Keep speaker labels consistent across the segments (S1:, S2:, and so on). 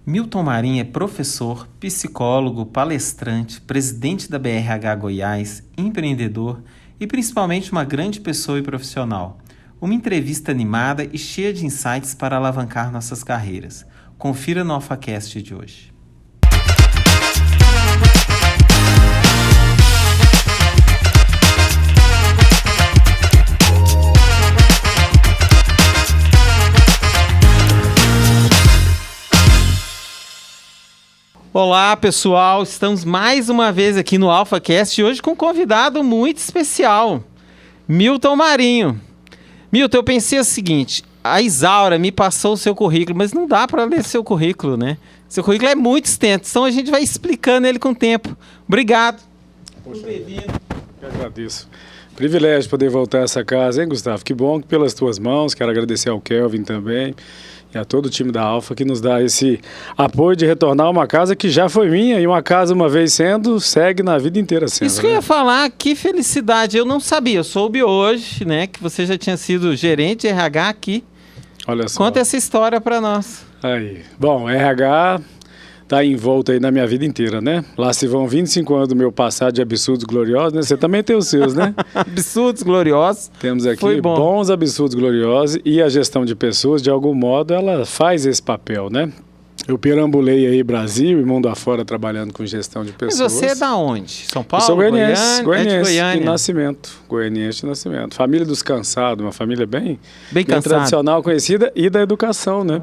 S1: Milton Marim é professor, psicólogo, palestrante, presidente da BRH Goiás, empreendedor e principalmente uma grande pessoa e profissional. Uma entrevista animada e cheia de insights para alavancar nossas carreiras. Confira no AlphaCast de hoje. Olá pessoal, estamos mais uma vez aqui no AlphaCast hoje com um convidado muito especial, Milton Marinho. Milton, eu pensei o seguinte, a Isaura me passou o seu currículo, mas não dá para ler seu currículo, né? Seu currículo é muito extenso, então a gente vai explicando ele com o tempo. Obrigado.
S2: Poxa, eu agradeço. Privilégio poder voltar a essa casa, hein, Gustavo? Que bom que pelas tuas mãos, quero agradecer ao Kelvin também. E a todo o time da Alpha que nos dá esse apoio de retornar a uma casa que já foi minha e uma casa uma vez sendo, segue na vida inteira sendo.
S1: Isso que eu ia falar, que felicidade, eu não sabia, eu soube hoje, né, que você já tinha sido gerente de RH aqui.
S2: Olha só.
S1: Conta essa história para nós.
S2: Aí, bom, RH tá envolto aí na minha vida inteira, né? Lá se vão 25 anos do meu passado de absurdos gloriosos, né? Você também tem os seus, né?
S1: Absurdos gloriosos.
S2: Temos aqui bons absurdos gloriosos e a gestão de pessoas, de algum modo, ela faz esse papel, né? Eu perambulei aí Brasil e mundo afora trabalhando com gestão de pessoas.
S1: Mas você é da onde? São Paulo?
S2: Eu sou goianiense,
S1: Goiânia?
S2: De nascimento. Goianiense de nascimento. Família dos cansados, uma família bem
S1: tradicional,
S2: conhecida e da educação, né?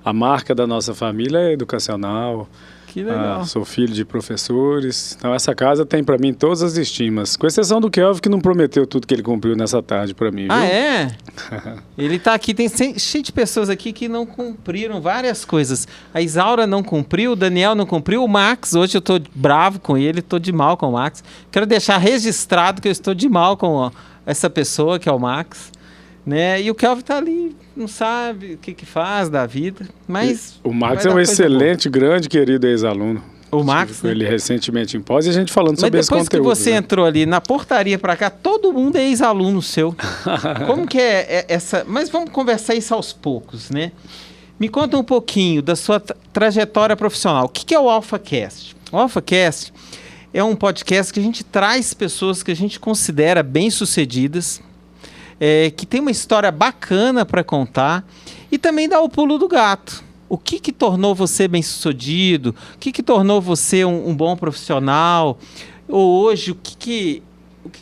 S2: A marca da nossa família é educacional.
S1: Que legal.
S2: Sou filho de professores. Então essa casa tem para mim todas as estimas. Com exceção do Kelvin, que não prometeu tudo que ele cumpriu nessa tarde para mim, viu?
S1: Ah, é? Ele tá aqui, tem cheio de pessoas aqui que não cumpriram várias coisas. A Isaura não cumpriu, o Daniel não cumpriu, o Max, hoje eu tô bravo com ele, tô de mal com o Max. Quero deixar registrado que eu estou de mal com essa pessoa, que é o Max. Né? E o Kelvin tá ali, não sabe o que faz da vida, mas...
S2: O Max é um excelente, grande, querido ex-aluno.
S1: O Max,
S2: Estive com ele recentemente em pós e a gente falando sobre esse conteúdo.
S1: Mas depois que você entrou ali na portaria para cá, todo mundo é ex-aluno seu. Como que é essa... Mas vamos conversar isso aos poucos, né? Me conta um pouquinho da sua trajetória profissional. O que é o AlphaCast? O AlphaCast é um podcast que a gente traz pessoas que a gente considera bem-sucedidas, que tem uma história bacana para contar e também dá o pulo do gato. O que tornou você bem-sucedido? O que tornou você um bom profissional? Ou hoje, o que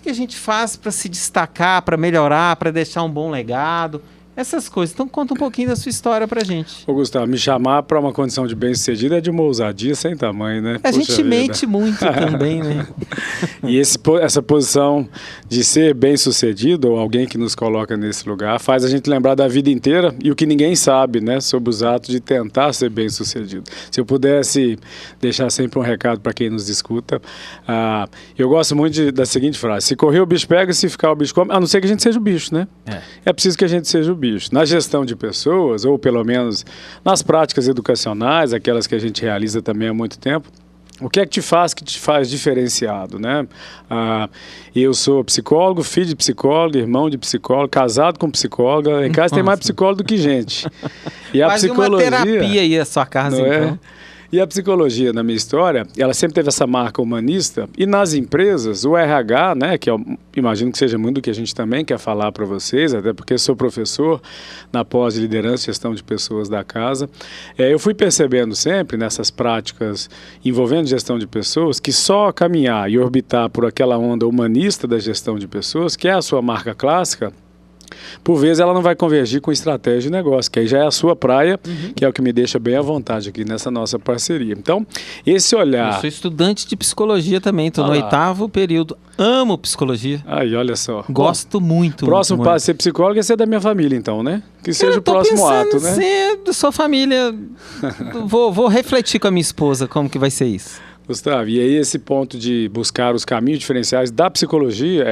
S1: a gente faz para se destacar, para melhorar, para deixar um bom legado? Essas coisas. Então conta um pouquinho da sua história pra gente.
S2: Ô Gustavo, me chamar para uma condição de bem-sucedido é de uma ousadia sem tamanho, né?
S1: A gente mente muito também, né?
S2: E essa posição de ser bem-sucedido, ou alguém que nos coloca nesse lugar, faz a gente lembrar da vida inteira e o que ninguém sabe, né? Sobre os atos de tentar ser bem-sucedido. Se eu pudesse deixar sempre um recado para quem nos escuta, eu gosto muito da seguinte frase: se correr o bicho pega, se ficar o bicho come, a não ser que a gente seja o bicho, né? É preciso que a gente seja o bicho. Na gestão de pessoas, ou pelo menos nas práticas educacionais, aquelas que a gente realiza também há muito tempo, o que é que te faz diferenciado, né? Eu sou psicólogo, filho de psicólogo, irmão de psicólogo, casado com psicóloga. Em casa tem mais psicólogo do que gente. E a psicologia,
S1: uma terapia aí a sua casa,
S2: não
S1: então.
S2: É? E a psicologia, na minha história, ela sempre teve essa marca humanista. E nas empresas, o RH, né, que eu imagino que seja muito do que a gente também quer falar para vocês, até porque sou professor na pós de liderança e gestão de pessoas da casa, eu fui percebendo sempre nessas práticas envolvendo gestão de pessoas que só caminhar e orbitar por aquela onda humanista da gestão de pessoas, que é a sua marca clássica, por vezes ela não vai convergir com estratégia de negócio, que aí já é a sua praia, que é o que me deixa bem à vontade aqui nessa nossa parceria. Então, esse olhar...
S1: Eu sou estudante de psicologia também, estou no 8º período. Amo psicologia.
S2: Aí, olha só.
S1: Gosto muito.
S2: Próximo passo de ser psicólogo é ser da minha família, então, né? Que seja o próximo ato, né?
S1: Ser da sua família. Vou refletir com a minha esposa como que vai ser isso.
S2: Gustavo, e aí esse ponto de buscar os caminhos diferenciais da psicologia,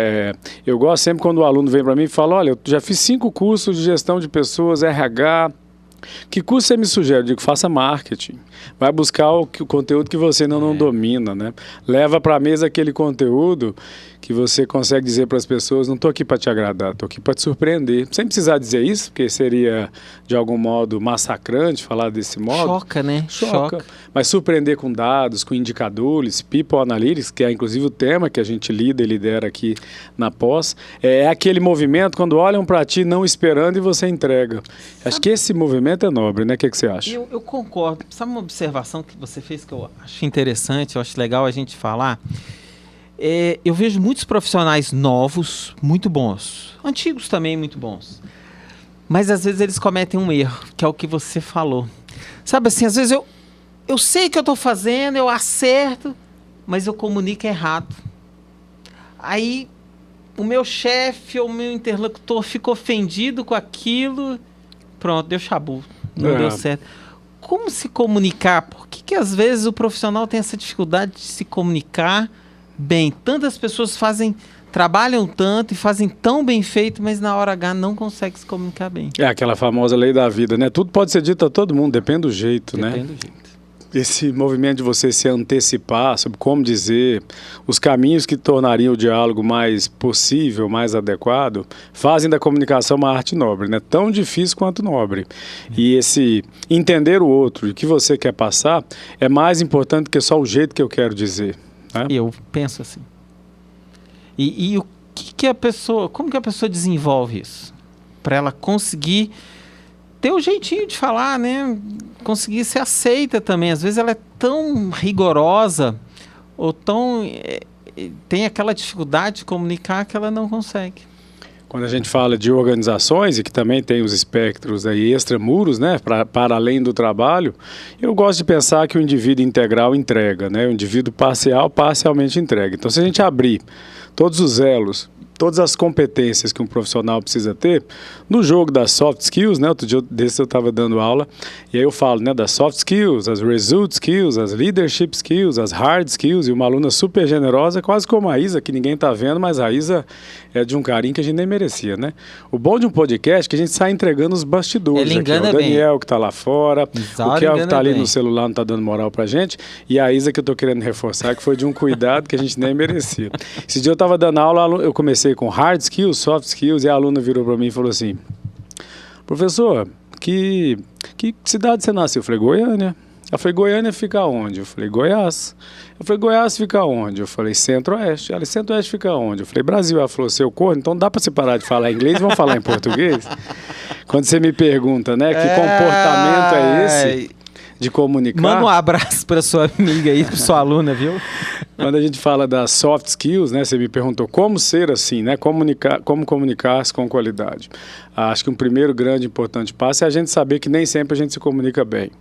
S2: eu gosto sempre quando o aluno vem para mim e fala, olha, eu já fiz 5 cursos de gestão de pessoas, RH, que curso você me sugere? Eu digo, faça marketing, vai buscar o conteúdo que você não domina, né? Leva para a mesa aquele conteúdo que você consegue dizer para as pessoas, não estou aqui para te agradar, estou aqui para te surpreender. Sem precisar dizer isso, porque seria, de algum modo, massacrante falar desse modo.
S1: Choca, né?
S2: Choca. Mas surpreender com dados, com indicadores, People Analytics, que é inclusive o tema que a gente lida e lidera aqui na pós, é aquele movimento quando olham para ti não esperando e você entrega. Acho que esse movimento é nobre, né? O que você acha?
S1: Eu concordo. Sabe uma observação que você fez que eu acho interessante, eu acho legal a gente falar? Eu vejo muitos profissionais novos, muito bons, antigos também muito bons, mas às vezes eles cometem um erro, que é o que você falou. Sabe assim, às vezes eu sei o que eu estou fazendo, eu acerto, mas eu comunico errado. Aí o meu chefe ou o meu interlocutor fica ofendido com aquilo, pronto, deu chabu, não deu certo. Como se comunicar? Por que às vezes o profissional tem essa dificuldade de se comunicar bem? Tantas pessoas trabalham tanto e fazem tão bem feito, mas na hora H não conseguem se comunicar bem. É
S2: aquela famosa lei da vida, né? Tudo pode ser dito a todo mundo, depende do jeito, né?
S1: Depende do jeito.
S2: Esse movimento de você se antecipar sobre como dizer, os caminhos que tornariam o diálogo mais possível, mais adequado, fazem da comunicação uma arte nobre, né? Tão difícil quanto nobre. E esse entender o outro e o que você quer passar é mais importante que só o jeito que eu quero dizer.
S1: Eu penso assim. E o que a pessoa, como que a pessoa desenvolve isso? Para ela conseguir ter o jeitinho de falar, né? Conseguir ser aceita também. Às vezes ela é tão rigorosa ou tem aquela dificuldade de comunicar que ela não consegue.
S2: Quando a gente fala de organizações, e que também tem os espectros aí extramuros, né, para além do trabalho, eu gosto de pensar que o indivíduo integral entrega, né, o indivíduo parcial, parcialmente entrega. Então, se a gente abrir todos os elos, todas as competências que um profissional precisa ter, no jogo das soft skills, né, outro dia desse eu estava dando aula, e aí eu falo, né, das soft skills, as result skills, as leadership skills, as hard skills, e uma aluna super generosa, quase como a Isa, que ninguém está vendo, mas a Isa é de um carinho que a gente nem merecia, né? O bom de um podcast é que a gente sai entregando os bastidores.
S1: Ele engana
S2: aqui, o Daniel
S1: bem.
S2: Que está lá fora, o Kel que está ali no celular não está dando moral pra gente, e a Isa que eu estou querendo reforçar, que foi de um cuidado que a gente nem merecia. Esse dia eu estava dando aula, eu comecei com hard skills, soft skills, e a aluna virou para mim e falou assim, professor, que cidade você nasceu? Eu falei, Goiânia. Ela falou, Goiânia fica onde? Eu falei, Goiás. Eu falei, Goiás fica onde? Eu falei, Centro-Oeste. Ela, Centro-Oeste fica onde? Eu falei, Brasil. Ela falou, seu corno, então dá para você parar de falar inglês e vamos falar em português? Quando você me pergunta, né, que comportamento é esse de comunicar...
S1: Manda um abraço para sua amiga aí, para sua aluna, viu?
S2: Quando a gente fala das soft skills, né, você me perguntou como ser assim, né, como comunicar-se com qualidade. Acho que um primeiro grande e importante passo é a gente saber que nem sempre a gente se comunica bem.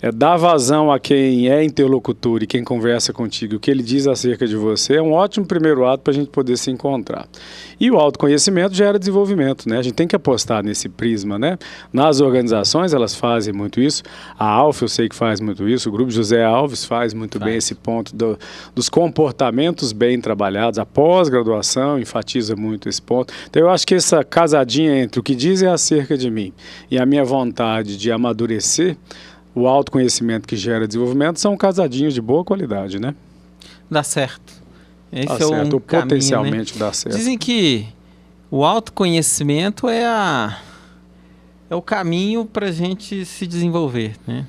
S2: É dar vazão a quem é interlocutor e quem conversa contigo, o que ele diz acerca de você, é um ótimo primeiro ato para a gente poder se encontrar. E o autoconhecimento gera desenvolvimento, né? A gente tem que apostar nesse prisma, né? Nas organizações elas fazem muito isso, a Alfa eu sei que faz muito isso, o Grupo José Alves faz muito bem esse ponto dos comportamentos bem trabalhados, a pós-graduação enfatiza muito esse ponto. Então eu acho que essa casadinha entre o que dizem acerca de mim e a minha vontade de amadurecer, o autoconhecimento que gera desenvolvimento, são casadinhos de boa qualidade, né?
S1: Dá certo. Esse
S2: dá
S1: é
S2: certo,
S1: um caminho,
S2: potencialmente,
S1: né?
S2: dá certo.
S1: Dizem que o autoconhecimento é o caminho para a gente se desenvolver, né?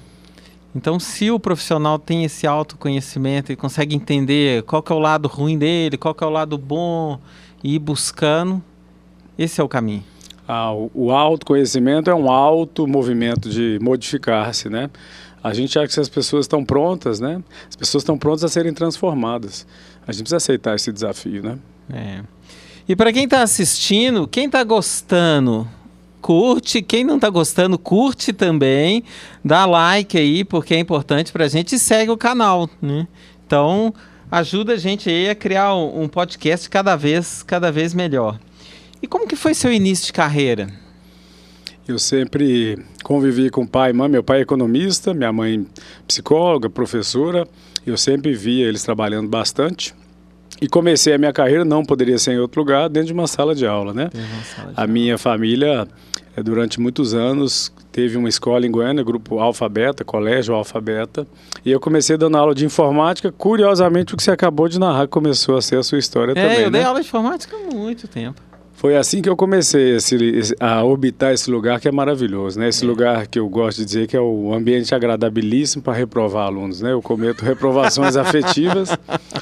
S1: Então, se o profissional tem esse autoconhecimento e consegue entender qual que é o lado ruim dele, qual que é o lado bom, e ir buscando, esse é o caminho.
S2: O autoconhecimento é um movimento de modificar-se, né? A gente acha que as pessoas estão prontas, né? As pessoas estão prontas a serem transformadas. A gente precisa aceitar esse desafio, né?
S1: E para quem está assistindo, quem está gostando, curte. Quem não está gostando, curte também. Dá like aí, porque é importante para a gente. E segue o canal, né? Então, ajuda a gente aí a criar um podcast cada vez melhor. E como que foi seu início de carreira?
S2: Eu sempre convivi com pai e mãe. Meu pai é economista, minha mãe psicóloga, professora. Eu sempre via eles trabalhando bastante. E comecei a minha carreira, não poderia ser em outro lugar, dentro de uma sala de aula, né? A minha família durante muitos anos, teve uma escola em Goiânia, grupo Alfa Beta, colégio Alfa Beta, e eu comecei dando aula de informática, curiosamente o que você acabou de narrar começou a ser a sua história também,
S1: eu dei
S2: né?
S1: aula de informática há muito tempo.
S2: Foi assim que eu comecei a orbitar esse lugar que é maravilhoso, né? Esse lugar que eu gosto de dizer que é o ambiente agradabilíssimo para reprovar alunos, né? Eu cometo reprovações afetivas.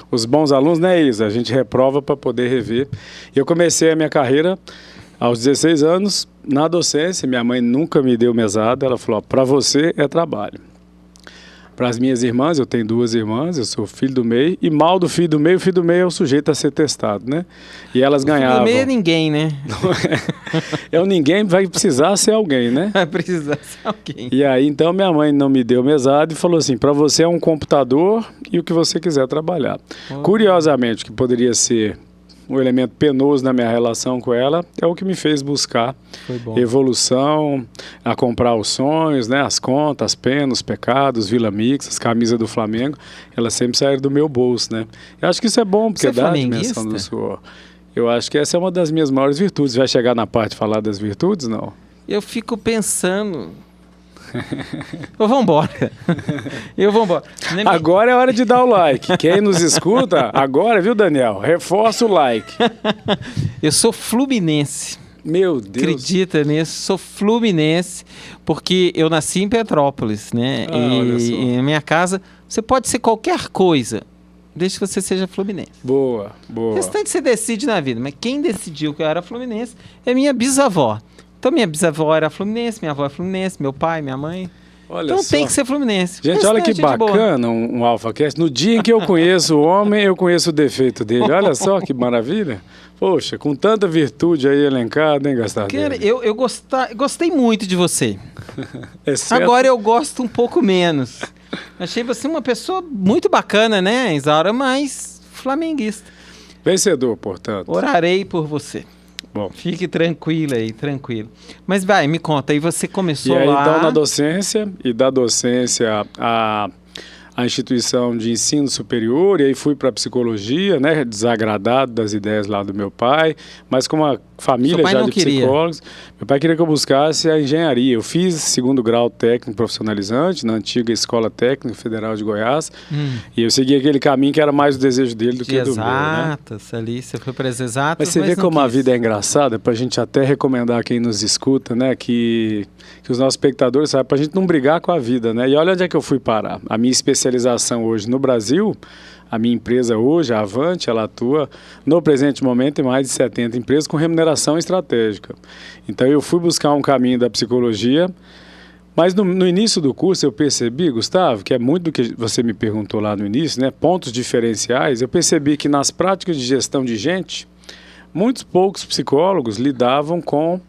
S2: Os bons alunos, né, Isa? A gente reprova para poder rever. E eu comecei a minha carreira aos 16 anos na docência. Minha mãe nunca me deu mesada. Ela falou, para você é trabalho. Para as minhas irmãs, eu tenho 2 irmãs, eu sou filho do meio, e mal do filho do meio, o filho do meio é o sujeito a ser testado, né? E elas ganhavam. O filho do meio
S1: é ninguém, né?
S2: É o ninguém, vai precisar ser alguém, né?
S1: Vai precisar ser alguém.
S2: E aí, então, minha mãe não me deu mesada e falou assim, para você é um computador e o que você quiser trabalhar. Curiosamente, o que poderia ser um elemento penoso na minha relação com ela é o que me fez buscar evolução, a comprar os sonhos, né, as contas, as penas, os pecados, Vila Mix, as camisas do Flamengo, elas sempre saíram do meu bolso, né? Eu acho que isso é bom, porque dá a dimensão do suor. Eu acho que essa é uma das minhas maiores virtudes. Vai chegar na parte de falar das virtudes, não?
S1: Eu fico pensando... Vamos embora.
S2: Agora é hora de dar o like. Quem nos escuta, agora, viu, Daniel? Reforça o like.
S1: Eu sou fluminense.
S2: Meu Deus.
S1: Acredita nisso? Sou fluminense, porque eu nasci em Petrópolis, né? E na minha casa, você pode ser qualquer coisa, desde que você seja fluminense.
S2: Boa, boa.
S1: O restante você decide na vida, mas quem decidiu que eu era fluminense é minha bisavó. Então, minha bisavó era fluminense, minha avó é fluminense, meu pai, minha mãe.
S2: Olha
S1: então
S2: só.
S1: Tem que ser fluminense.
S2: Gente, olha que bacana um AlphaCast. No dia em que eu conheço o homem, eu conheço o defeito dele. Olha só que maravilha. Poxa, com tanta virtude aí elencada, hein, Gastardelli?
S1: Cara, eu gostei muito de você.
S2: Certo?
S1: Agora eu gosto um pouco menos. Achei você uma pessoa muito bacana, né, Isaura? Mas flamenguista.
S2: Vencedor, portanto.
S1: Orarei por você.
S2: Bom.
S1: Fique tranquila aí, tranquilo. Mas vai, me conta, aí você começou lá...
S2: E aí, então, na docência, e da docência a instituição de ensino superior, e aí fui para psicologia, né, desagradado das ideias lá do meu pai, mas com uma família já de psicólogos. Meu pai queria que eu buscasse a engenharia. Eu fiz 2º grau técnico profissionalizante na antiga Escola Técnica Federal de Goiás, e eu segui aquele caminho que era mais o desejo dele do que do meu, né?
S1: Exatas, ali, você foi para as exatas,
S2: mas você vê como a vida é engraçada, para a gente até recomendar a quem nos escuta, né, que os nossos espectadores saibam, para a gente não brigar com a vida, né? E olha onde é que eu fui parar. A minha especialização hoje no Brasil, a minha empresa hoje, a Avante, ela atua no presente momento em mais de 70 empresas com remuneração estratégica. Então eu fui buscar um caminho da psicologia, mas no início do curso eu percebi, Gustavo, que é muito do que você me perguntou lá no início, né? Pontos diferenciais. Eu percebi que nas práticas de gestão de gente, muitos poucos psicólogos lidavam com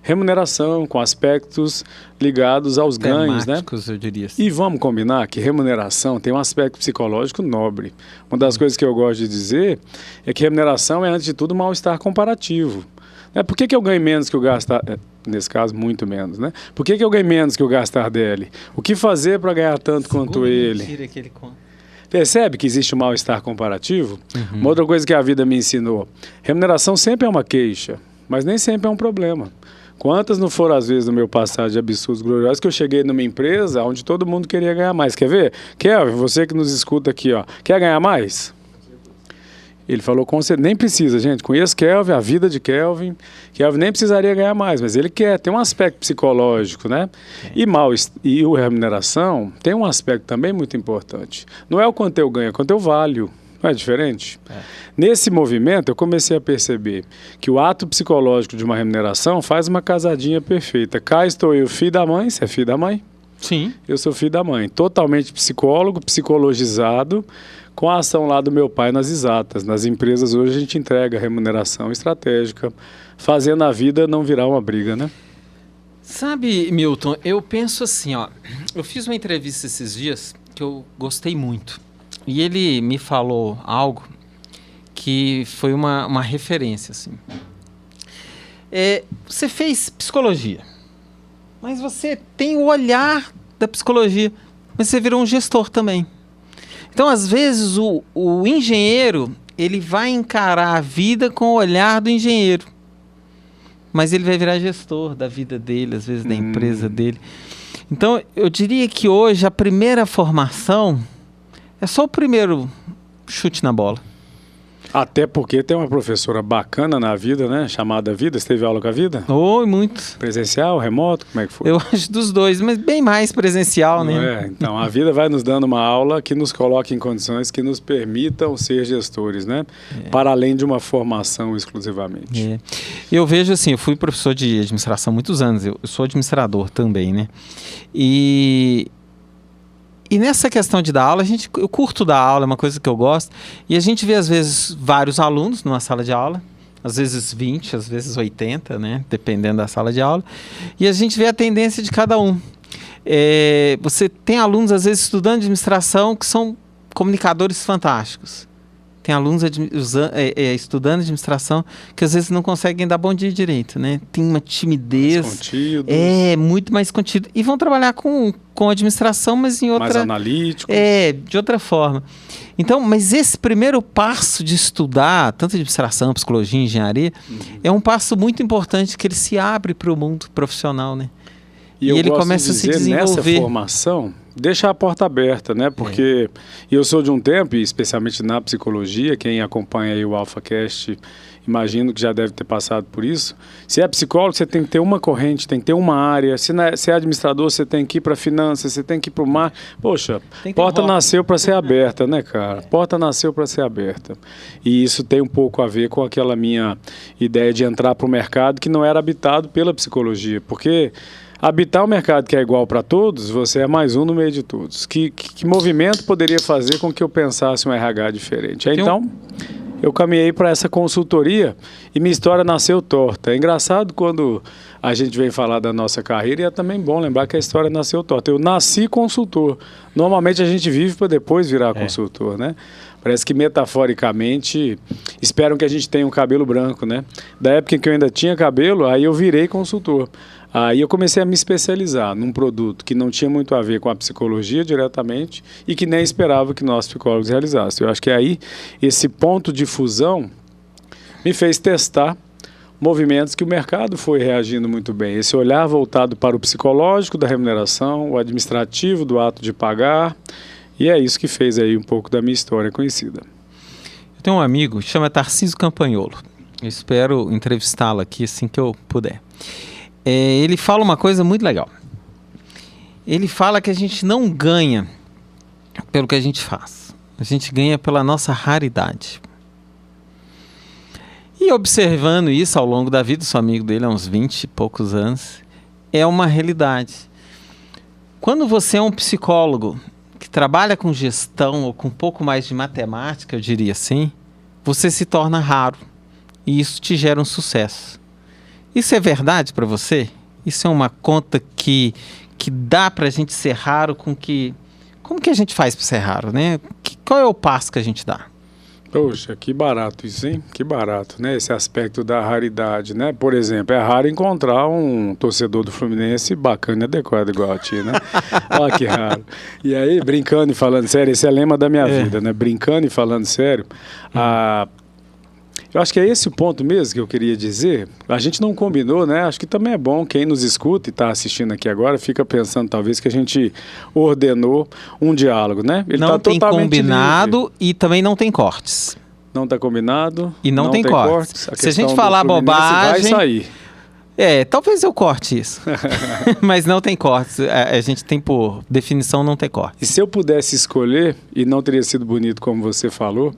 S2: remuneração, com aspectos ligados aos ganhos, né?
S1: Eu diria assim.
S2: E vamos combinar que remuneração tem um aspecto psicológico nobre. Uma das coisas que eu gosto de dizer é que remuneração é, antes de tudo, um mal-estar comparativo. Por que eu ganho menos que o Gastardelli? Nesse caso, muito menos, né? Por que eu ganho menos que o Gastardelli? O que fazer para ganhar tanto quanto ele?
S1: Mentira que ele conta.
S2: Percebe que existe um mal-estar comparativo? Uma outra coisa que a vida me ensinou. Remuneração sempre é uma queixa, mas nem sempre é um problema. Quantas não foram as vezes no meu passado de absurdos gloriosos que eu cheguei numa empresa onde todo mundo queria ganhar mais. Quer ver? Kelvin, você que nos escuta aqui, ó, quer ganhar mais? Ele falou, nem precisa, gente. Conheço Kelvin, a vida de Kelvin. Kelvin nem precisaria ganhar mais, mas ele quer. Tem um aspecto psicológico, né? E a remuneração tem um aspecto também muito importante. Não é o quanto eu ganho, é o quanto eu valho. Não é diferente? Nesse movimento, eu comecei a perceber que o ato psicológico de uma remuneração faz uma casadinha perfeita. Cá estou eu, filho da mãe. Você é filho da mãe?
S1: Sim.
S2: Eu sou filho da mãe. Totalmente psicólogo, psicologizado, com a ação lá do meu pai nas exatas. Nas empresas hoje a gente entrega remuneração estratégica, fazendo a vida não virar uma briga, né?
S1: Sabe, Milton, eu penso assim, ó. Eu fiz uma entrevista esses dias que eu gostei muito. E ele me falou algo que foi uma referência, assim. Você fez psicologia, mas você tem o olhar da psicologia, mas você virou um gestor também. Então, às vezes, o engenheiro, ele vai encarar a vida com o olhar do engenheiro. mas ele vai virar gestor da vida dele, às vezes da empresa dele. Então, eu diria que hoje a primeira formação é só o primeiro chute na bola.
S2: Até porque tem uma professora bacana na vida, né? Chamada Vida. Você teve aula com a Vida?
S1: Oi, muito.
S2: Presencial, remoto? Como é que foi?
S1: Eu acho dos dois, mas bem mais presencial, né?
S2: Então, a Vida vai nos dando uma aula que nos coloque em condições que nos permitam ser gestores, né? Para além de uma formação exclusivamente.
S1: Eu vejo assim, eu fui professor de administração há muitos anos, eu sou administrador também, né? E nessa questão de dar aula, eu curto dar aula, é uma coisa que eu gosto. E a gente vê, às vezes, vários alunos numa sala de aula. Às vezes 20, às vezes 80, né? Dependendo da sala de aula. E a gente vê a tendência de cada um. Você tem alunos, às vezes, estudando administração, que são comunicadores fantásticos. Tem alunos estudando administração que às vezes não conseguem dar bom dia direito, né? Tem uma timidez.
S2: Mais contidos.
S1: Muito mais contido. E vão trabalhar com administração, mas em outra...
S2: Mais analíticos.
S1: De outra forma. Então, mas esse primeiro passo de estudar, tanto administração, psicologia, engenharia, é um passo muito importante que ele se abre para o mundo profissional, né?
S2: E ele começa a se desenvolver. Nessa formação, deixa a porta aberta, né? Porque eu sou de um tempo, e especialmente na psicologia, quem acompanha aí o AlphaCast, imagino que já deve ter passado por isso. Se é psicólogo, você tem que ter uma corrente, tem que ter uma área. Se é administrador, você tem que ir para finanças, você tem que ir para o mar. Poxa, porta nasceu para ser aberta, né, cara? Porta nasceu para ser aberta. E isso tem um pouco a ver com aquela minha ideia de entrar para o mercado que não era habitado pela psicologia. Porque habitar o mercado que é igual para todos, você é mais um no meio de todos. Que movimento poderia fazer com que eu pensasse um RH diferente? Então, eu caminhei para essa consultoria e minha história nasceu torta. É engraçado quando a gente vem falar da nossa carreira e é também bom lembrar que a história nasceu torta. Eu nasci consultor. Normalmente a gente vive para depois virar consultor, né? Parece que metaforicamente esperam que a gente tenha um cabelo branco, né? Da época em que eu ainda tinha cabelo, aí eu virei consultor. Aí eu comecei a me especializar num produto que não tinha muito a ver com a psicologia diretamente e que nem esperava que nós psicólogos realizássemos. Eu acho que aí esse ponto de fusão me fez testar movimentos que o mercado foi reagindo muito bem. Esse olhar voltado para o psicológico da remuneração, o administrativo do ato de pagar, e é isso que fez aí um pouco da minha história conhecida.
S1: Eu tenho um amigo, chama Tarcísio Campagnolo. Eu espero entrevistá-lo aqui assim que eu puder. Ele fala uma coisa muito legal. Ele fala que a gente não ganha pelo que a gente faz. A gente ganha pela nossa raridade. E observando isso ao longo da vida, sou amigo dele há uns 20 e poucos anos, é uma realidade. Quando você é um psicólogo que trabalha com gestão ou com um pouco mais de matemática, eu diria assim, você se torna raro. E isso te gera um sucesso. Isso é verdade para você? Isso é uma conta que dá para a gente ser raro com que... Como que a gente faz para ser raro, né? Qual é o passo que a gente dá?
S2: Poxa, que barato isso, hein? Que barato, né? Esse aspecto da raridade, né? Por exemplo, é raro encontrar um torcedor do Fluminense bacana e adequado igual a ti, né? Olha que raro. E aí, brincando e falando sério, esse é o lema da minha vida, né? Brincando e falando sério, eu acho que é esse o ponto mesmo que eu queria dizer. A gente não combinou, né? Acho que também é bom quem nos escuta e está assistindo aqui agora fica pensando talvez que a gente ordenou um diálogo, né? Ele
S1: não tem combinado livre. E também não tem cortes.
S2: Não está combinado.
S1: E não tem cortes. Se a gente falar bobagem...
S2: vai sair.
S1: Talvez eu corte isso. Mas não tem cortes. A gente tem por definição não ter cortes.
S2: E se eu pudesse escolher, e não teria sido bonito como você falou,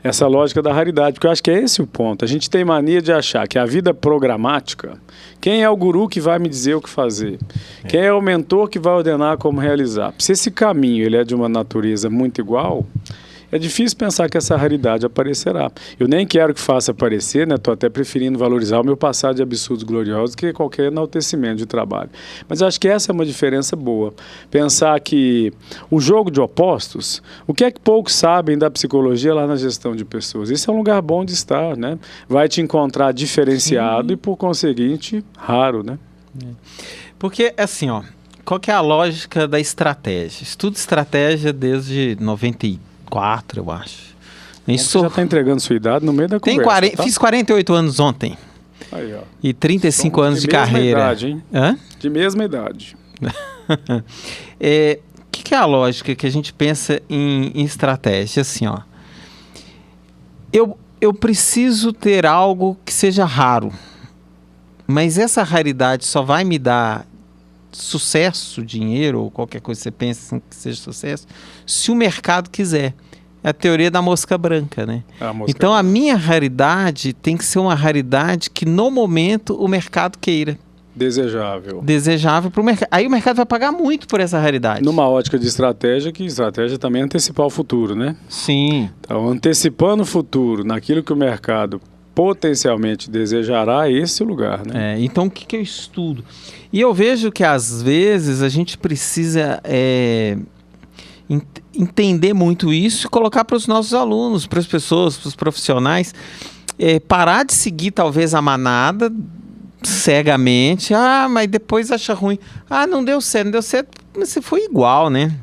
S2: essa lógica da raridade, porque eu acho que é esse o ponto. A gente tem mania de achar que a vida programática, quem é o guru que vai me dizer o que fazer? Quem é o mentor que vai ordenar como realizar? Se esse caminho ele é de uma natureza muito igual, é difícil pensar que essa raridade aparecerá. Eu nem quero que faça aparecer, né? Estou até preferindo valorizar o meu passado de absurdos gloriosos que qualquer enaltecimento de trabalho. Mas eu acho que essa é uma diferença boa. Pensar que o jogo de opostos, o que é que poucos sabem da psicologia lá na gestão de pessoas? Esse é um lugar bom de estar, né? Vai te encontrar diferenciado e, por conseguinte, raro, né?
S1: Porque, assim, qual que é a lógica da estratégia? Estudo estratégia desde 94, eu acho.
S2: Você já está entregando sua idade no meio da conversa.
S1: Fiz 48 anos ontem.
S2: Aí, ó.
S1: E 35 anos de carreira.
S2: Idade, hein?
S1: Hã?
S2: De mesma idade.
S1: O que é a lógica que a gente pensa em estratégia? Assim, ó. Eu preciso ter algo que seja raro, mas essa raridade só vai me dar sucesso, dinheiro ou qualquer coisa que você pensa que seja sucesso, se o mercado quiser. É a teoria da mosca branca, né? Então a minha raridade tem que ser uma raridade que no momento o mercado queira. Desejável para o mercado. Aí o mercado vai pagar muito por essa raridade.
S2: Numa ótica de estratégia, que estratégia também é antecipar o futuro, né?
S1: Sim.
S2: Então, antecipando o futuro naquilo que o mercado potencialmente desejará, esse é o lugar, né?
S1: Então, o que eu estudo? E eu vejo que, às vezes, a gente precisa entender muito isso e colocar para os nossos alunos, para as pessoas, para os profissionais, parar de seguir, talvez, a manada cegamente. Mas depois acha ruim. Não deu certo, mas você foi igual, né?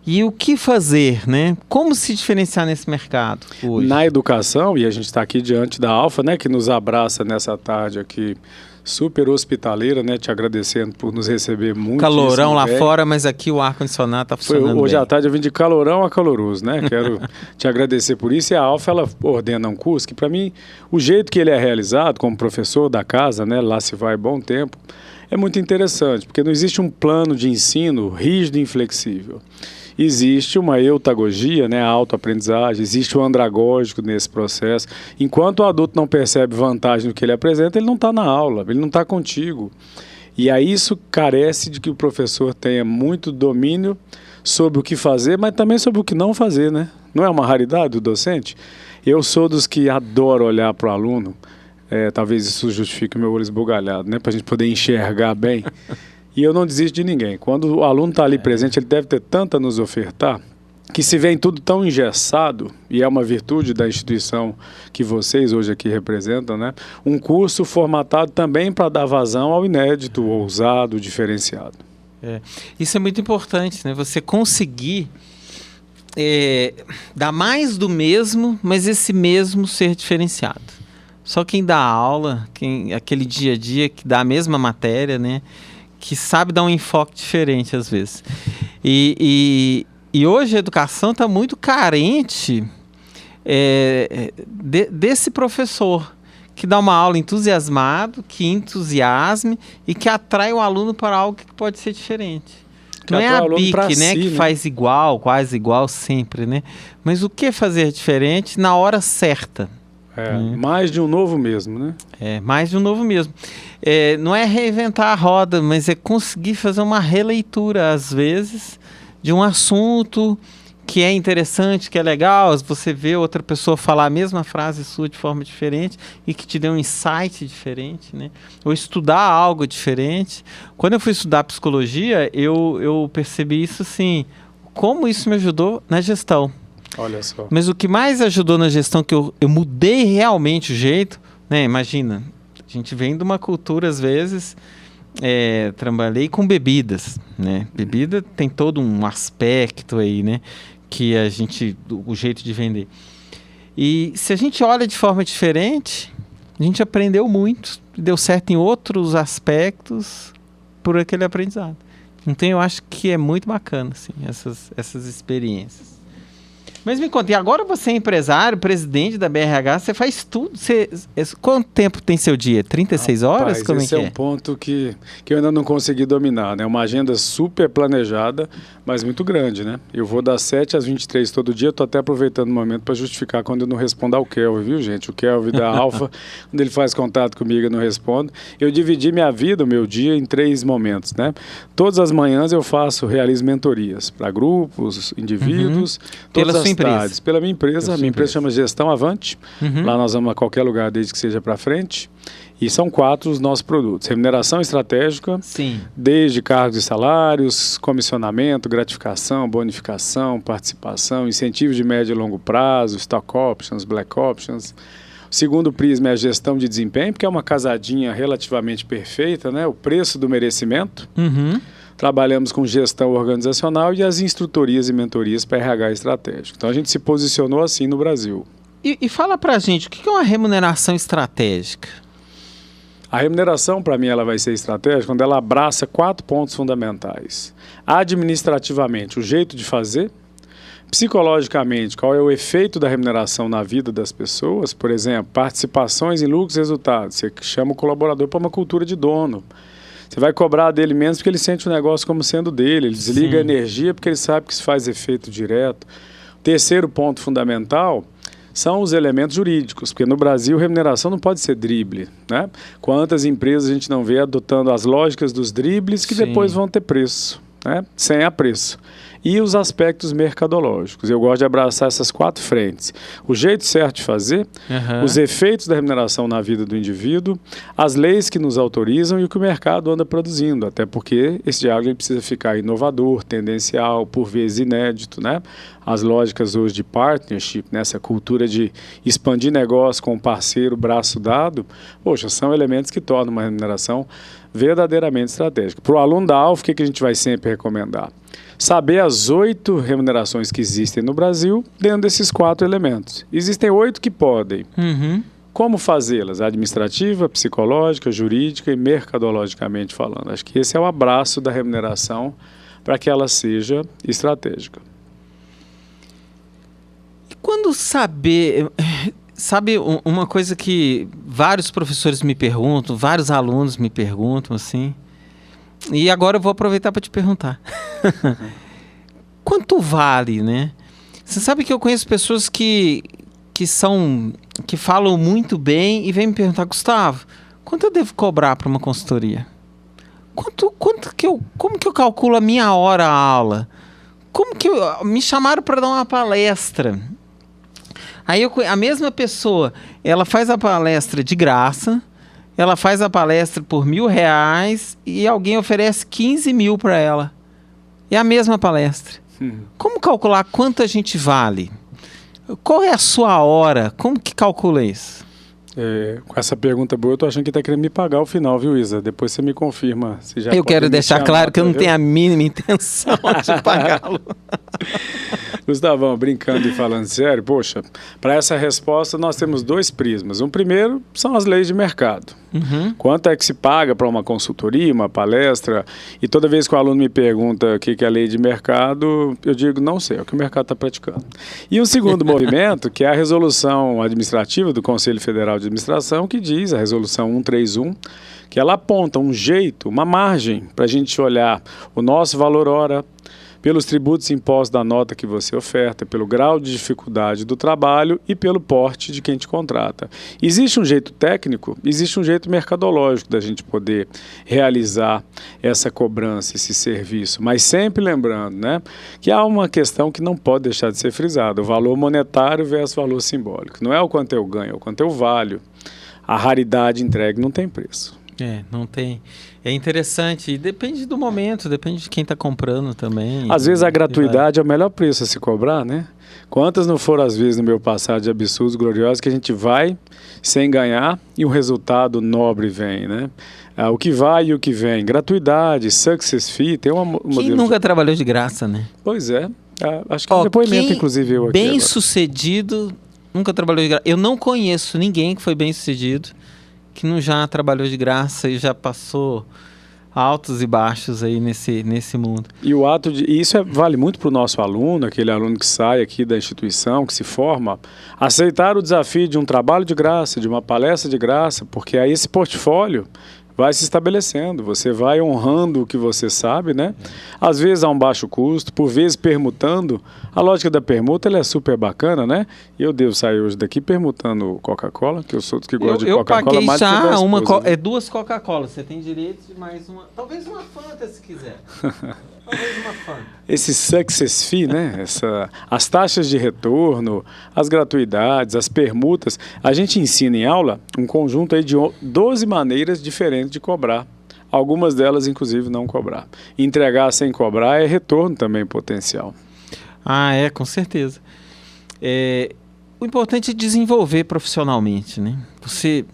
S1: E o que fazer, né? Como se diferenciar nesse mercado hoje?
S2: Na educação, e a gente está aqui diante da Alfa, né, que nos abraça nessa tarde aqui, super hospitaleira, né, te agradecendo por nos receber muito.
S1: Calorão lá fora, mas aqui o ar-condicionado está funcionando
S2: hoje
S1: bem.
S2: à tarde eu vim de calorão a caloroso, né? Quero te agradecer por isso. E a Alfa, ela ordena um curso que, para mim, o jeito que ele é realizado, como professor da casa, né, lá se vai bom tempo, é muito interessante, porque não existe um plano de ensino rígido e inflexível. Existe uma eutagogia, né, a autoaprendizagem, existe o andragógico nesse processo. Enquanto o adulto não percebe vantagem no que ele apresenta, ele não está na aula, ele não está contigo. E aí isso carece de que o professor tenha muito domínio sobre o que fazer, mas também sobre o que não fazer, né? Não é uma raridade do docente? Eu sou dos que adoro olhar para o aluno, talvez isso justifique o meu olho esbugalhado, né, para a gente poder enxergar bem. E eu não desisto de ninguém. Quando o aluno está ali presente, ele deve ter tanto a nos ofertar, que se vem tudo tão engessado, e é uma virtude da instituição que vocês hoje aqui representam, né? Um curso formatado também para dar vazão ao inédito, ousado, diferenciado.
S1: Isso é muito importante, né? Você conseguir dar mais do mesmo, mas esse mesmo ser diferenciado. Só quem dá aula, aquele dia a dia que dá a mesma matéria, né? Que sabe dar um enfoque diferente às vezes. E hoje a educação está muito carente desse professor que dá uma aula entusiasmado, que entusiasme e que atrai o aluno para algo que pode ser diferente. Não é a BIC, né, que faz igual, quase igual sempre, né? Mas o que fazer diferente na hora certa.
S2: Mais de um novo mesmo, né?
S1: Mais de um novo mesmo. Não é reinventar a roda, mas é conseguir fazer uma releitura, às vezes, de um assunto que é interessante, que é legal. Você vê outra pessoa falar a mesma frase sua de forma diferente e que te deu um insight diferente, né? Ou estudar algo diferente. Quando eu fui estudar psicologia, eu percebi isso assim, como isso me ajudou na gestão.
S2: Olha só.
S1: Mas o que mais ajudou na gestão, que eu mudei realmente o jeito, né? Imagina, a gente vem de uma cultura, às vezes, trabalhei com bebidas, né? Bebida tem todo um aspecto aí, né? Que o jeito de vender. E se a gente olha de forma diferente, a gente aprendeu muito, deu certo em outros aspectos por aquele aprendizado. Então eu acho que é muito bacana, assim, essas experiências. Mas me conta, e agora você é empresário, presidente da BRH, você faz tudo. Quanto tempo tem seu dia? 36 horas? Como
S2: esse é um ponto que eu ainda não consegui dominar, né? Uma agenda super planejada, mas muito grande, né? Eu vou das 7 às 23 todo dia, estou até aproveitando o momento para justificar quando eu não respondo ao Kelvin, viu, gente? O Kelvin da Alfa, quando ele faz contato comigo, eu não respondo. Eu dividi minha vida, o meu dia, em 3 momentos, né? Todas as manhãs eu realizo mentorias para grupos, indivíduos, todas as tardes. Pela minha empresa. Minha empresa chama Gestão Avante. Lá nós vamos a qualquer lugar, desde que seja para frente. E são 4 os nossos produtos. Remuneração estratégica, desde cargos e salários, comissionamento, gratificação, bonificação, participação, incentivos de médio e longo prazo, stock options, black options. O segundo prisma é a gestão de desempenho, porque é uma casadinha relativamente perfeita, né? O preço do merecimento. Trabalhamos com gestão organizacional e as instrutorias e mentorias para RH estratégico. Então a gente se posicionou assim no Brasil.
S1: E fala pra gente, o que é uma remuneração estratégica?
S2: A remuneração, para mim, ela vai ser estratégica quando ela abraça 4 pontos fundamentais. Administrativamente, o jeito de fazer. Psicologicamente, qual é o efeito da remuneração na vida das pessoas? Por exemplo, participações em lucros e resultados. Você chama o colaborador para uma cultura de dono. Você vai cobrar dele menos porque ele sente o negócio como sendo dele. Ele desliga a energia porque ele sabe que isso faz efeito direto. O terceiro ponto fundamental são os elementos jurídicos, porque no Brasil remuneração não pode ser drible, né? Quantas empresas a gente não vê adotando as lógicas dos dribles que depois vão ter preço, né? Sem apreço. E os aspectos mercadológicos. Eu gosto de abraçar essas 4 frentes. O jeito certo de fazer, os efeitos da remuneração na vida do indivíduo, as leis que nos autorizam e o que o mercado anda produzindo. Até porque esse diálogo ele precisa ficar inovador, tendencial, por vezes inédito, né? As lógicas hoje de partnership, nessa cultura de expandir negócio com um parceiro, braço dado, poxa, são elementos que tornam uma remuneração verdadeiramente estratégica. Para o aluno da Alfa, o que a gente vai sempre recomendar? Saber as 8 remunerações que existem no Brasil dentro desses 4 elementos. Existem 8 que podem. Como fazê-las? Administrativa, psicológica, jurídica e mercadologicamente falando. Acho que esse é o abraço da remuneração para que ela seja estratégica.
S1: E quando saber... Sabe, uma coisa que vários professores me perguntam, vários alunos me perguntam, assim... E agora eu vou aproveitar para te perguntar. Quanto vale, né? Você sabe que eu conheço pessoas que falam muito bem e vêm me perguntar, Gustavo, quanto eu devo cobrar para uma consultoria? Como que eu calculo a minha hora a aula? Me chamaram para dar uma palestra. Aí a mesma pessoa, ela faz a palestra de graça, ela faz a palestra por R$1.000 e alguém oferece 15 mil para ela. É a mesma palestra. Como calcular quanto a gente vale? Qual é a sua hora? Como que calcula isso?
S2: Com essa pergunta boa, eu tô achando que tá querendo me pagar ao final, viu, Isa? Depois você me confirma se já.
S1: Eu quero deixar claro que eu não tenho a mínima intenção de pagá-lo.
S2: Gustavão, brincando e falando sério, poxa, para essa resposta nós temos 2 prismas. Um primeiro são as leis de mercado. Quanto é que se paga para uma consultoria, uma palestra? E toda vez que o aluno me pergunta o que é a lei de mercado, eu digo, não sei, é o que o mercado está praticando. E um segundo movimento, que é a resolução administrativa do Conselho Federal de Administração, que diz, a resolução 131, que ela aponta um jeito, uma margem para a gente olhar o nosso valor hora, pelos tributos e impostos da nota que você oferta, pelo grau de dificuldade do trabalho e pelo porte de quem te contrata. Existe um jeito técnico, existe um jeito mercadológico da gente poder realizar essa cobrança, esse serviço, mas sempre lembrando, né, que há uma questão que não pode deixar de ser frisada, o valor monetário versus valor simbólico. Não é o quanto eu ganho, é o quanto eu valho. A raridade entregue não tem preço.
S1: Não tem. É interessante. E depende do momento, depende de quem está comprando também.
S2: Às vezes a gratuidade é o melhor preço a se cobrar, né? Quantas não foram as vezes no meu passado de absurdos gloriosos que a gente vai sem ganhar e um resultado nobre vem, né? O que vai e o que vem. Gratuidade, success fee, tem uma modelo.
S1: Quem nunca trabalhou de graça, né?
S2: Pois é. Acho que é um depoimento, inclusive, eu aqui.
S1: Bem sucedido, nunca trabalhou de graça. Eu não conheço ninguém que foi bem sucedido que não já trabalhou de graça e já passou altos e baixos aí nesse mundo.
S2: E o ato de... E isso vale muito para o nosso aluno, aquele aluno que sai aqui da instituição, que se forma, aceitar o desafio de um trabalho de graça, de uma palestra de graça, porque aí esse portfólio vai se estabelecendo, você vai honrando o que você sabe, né? Às vezes a um baixo custo, por vezes permutando. A lógica da permuta ela é super bacana, né? E eu devo sair hoje daqui permutando Coca-Cola, que eu sou dos que gosto de Coca-Cola mais do que da esposa, né?
S1: 2 Coca-Colas, você tem direito de mais uma, talvez uma Fanta se quiser. Talvez uma Fanta.
S2: Esse success fee, né? As taxas de retorno, as gratuidades, as permutas. A gente ensina em aula um conjunto aí de 12 maneiras diferentes de cobrar. Algumas delas, inclusive, não cobrar. Entregar sem cobrar é retorno também potencial.
S1: Com certeza. O importante é desenvolver profissionalmente, né? Você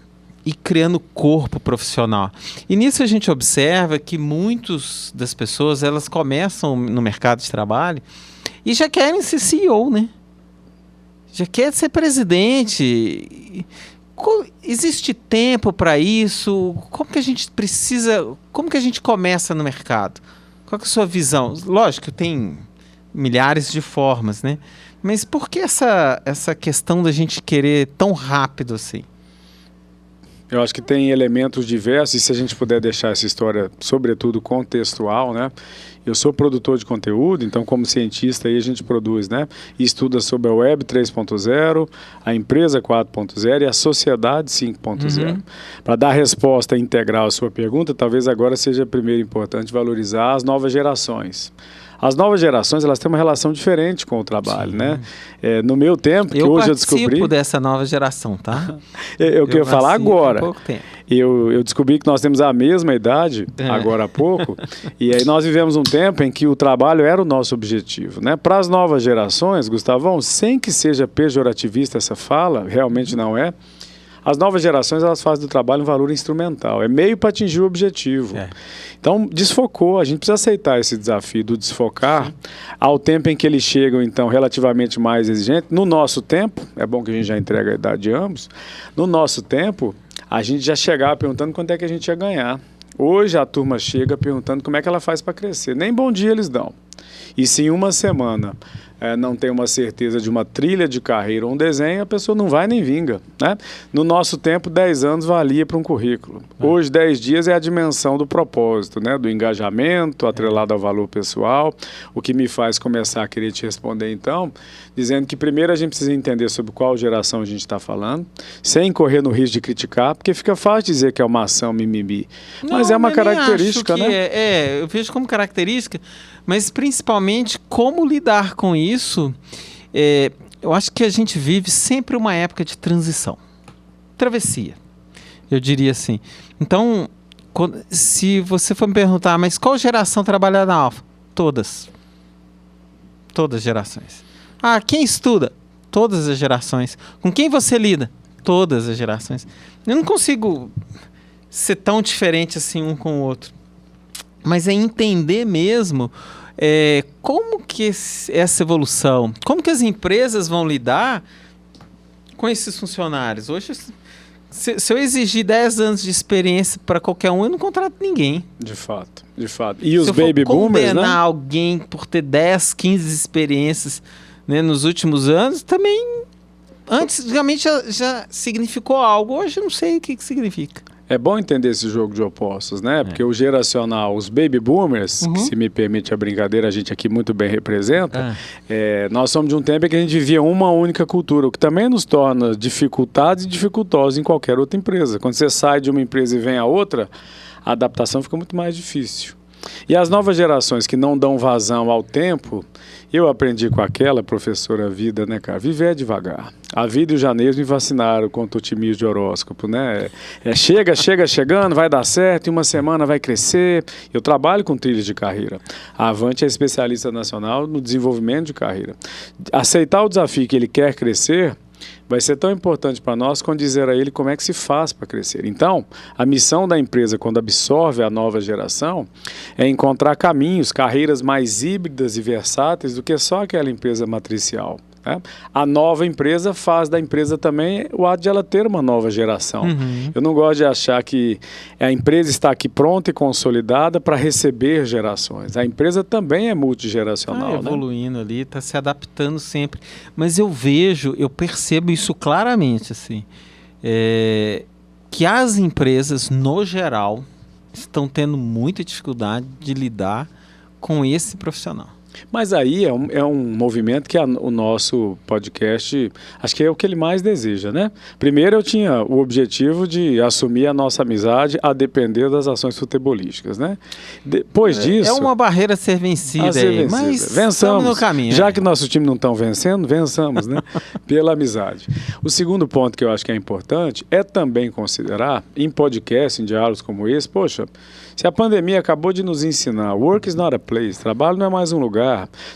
S1: ir criando corpo profissional. E nisso a gente observa que muitas das pessoas, elas começam no mercado de trabalho e já querem ser CEO, né? Já quer ser presidente. Existe tempo para isso? Como que a gente precisa... Como que a gente começa no mercado? Qual que é a sua visão? Lógico, tem milhares de formas, né? Mas por que essa questão da gente querer tão rápido assim?
S2: Eu acho que tem elementos diversos, e se a gente puder deixar essa história, sobretudo, contextual, né? Eu sou produtor de conteúdo, então como cientista aí a gente produz, né? E estuda sobre a Web 3.0, a empresa 4.0 e a sociedade 5.0. Para dar resposta integral à sua pergunta, talvez agora seja primeiro importante valorizar as novas gerações. As novas gerações, elas têm uma relação diferente com o trabalho, né? No meu tempo, que hoje eu descobri... Eu
S1: participo dessa nova geração, tá?
S2: eu queria falar agora.
S1: Há pouco tempo.
S2: Eu descobri que nós temos a mesma idade, agora há pouco, e aí nós vivemos um tempo em que o trabalho era o nosso objetivo, né? Para as novas gerações, Gustavão, sem que seja pejorativista essa fala, realmente não é, as novas gerações, elas fazem do trabalho um valor instrumental, é meio para atingir o objetivo. Então, desfocou, a gente precisa aceitar esse desafio do desfocar. Ao tempo em que eles chegam, então, relativamente mais exigentes. No nosso tempo, é bom que a gente já entrega a idade de ambos, no nosso tempo, a gente já chegava perguntando quanto é que a gente ia ganhar. Hoje a turma chega perguntando como é que ela faz para crescer. Nem bom dia eles dão. E se em uma semana não tem uma certeza de uma trilha de carreira ou um desenho, a pessoa não vai nem vinga, né? No nosso tempo, 10 anos valia para um currículo. Hoje, 10 dias é a dimensão do propósito, né? Do engajamento, atrelado ao valor pessoal. O que me faz começar a querer te responder, então, dizendo que primeiro a gente precisa entender sobre qual geração a gente está falando, sem correr no risco de criticar, porque fica fácil dizer que é uma ação mimimi. Mas é uma característica, né?
S1: Eu vejo como característica, mas principalmente como lidar com isso. Eu acho que a gente vive sempre uma época de transição, travessia, eu diria assim. Então, se você for me perguntar, mas qual geração trabalha na Alfa? Todas as gerações. Quem estuda? Todas as gerações. Com quem você lida? Todas as gerações. Eu não consigo ser tão diferente assim um com o outro. Mas é entender mesmo como que essa evolução, como que as empresas vão lidar com esses funcionários. Hoje, se eu exigir 10 anos de experiência para qualquer um, eu não contrato ninguém.
S2: De fato, de fato. E os baby boomers, né? Se eu condenar
S1: alguém por ter 10, 15 experiências, né, nos últimos anos, também, antigamente já significou algo. Hoje eu não sei o que significa.
S2: É bom entender esse jogo de opostos, né? Porque o geracional, os baby boomers, que se me permite a brincadeira, a gente aqui muito bem representa, nós somos de um tempo em que a gente vivia uma única cultura, o que também nos torna dificultados e dificultosos em qualquer outra empresa. Quando você sai de uma empresa e vem a outra, a adaptação fica muito mais difícil. E as novas gerações que não dão vazão ao tempo, eu aprendi com aquela professora Vida, né, cara? Viver devagar. A Vida e o Janeiro me vacinaram contra o otimismo de horóscopo, né? Chegando, vai dar certo, em uma semana vai crescer. Eu trabalho com trilhas de carreira. A Avante é especialista nacional no desenvolvimento de carreira. Aceitar o desafio que ele quer crescer vai ser tão importante para nós quando dizer a ele como é que se faz para crescer. Então, a missão da empresa, quando absorve a nova geração, é encontrar caminhos, carreiras mais híbridas e versáteis do que só aquela empresa matricial. Né? A nova empresa faz da empresa também o ato de ela ter uma nova geração. Eu não gosto de achar que a empresa está aqui pronta e consolidada para receber gerações. A empresa também é multigeracional.
S1: Evoluindo, né? Ali, está se adaptando sempre. Mas eu percebo isso claramente, assim, que as empresas, no geral, estão tendo muita dificuldade de lidar com esse profissional.
S2: Mas aí é um movimento que o nosso podcast, acho que é o que ele mais deseja, né? Primeiro eu tinha o objetivo de assumir a nossa amizade a depender das ações futebolísticas, né? Depois disso...
S1: É uma barreira a ser vencida, mas estamos no caminho.
S2: Já que nosso time não está vencendo, vençamos, né? Pela amizade. O segundo ponto que eu acho que é importante é também considerar, em podcast, em diálogos como esse, poxa, se a pandemia acabou de nos ensinar, work is not a place, trabalho não é mais um lugar,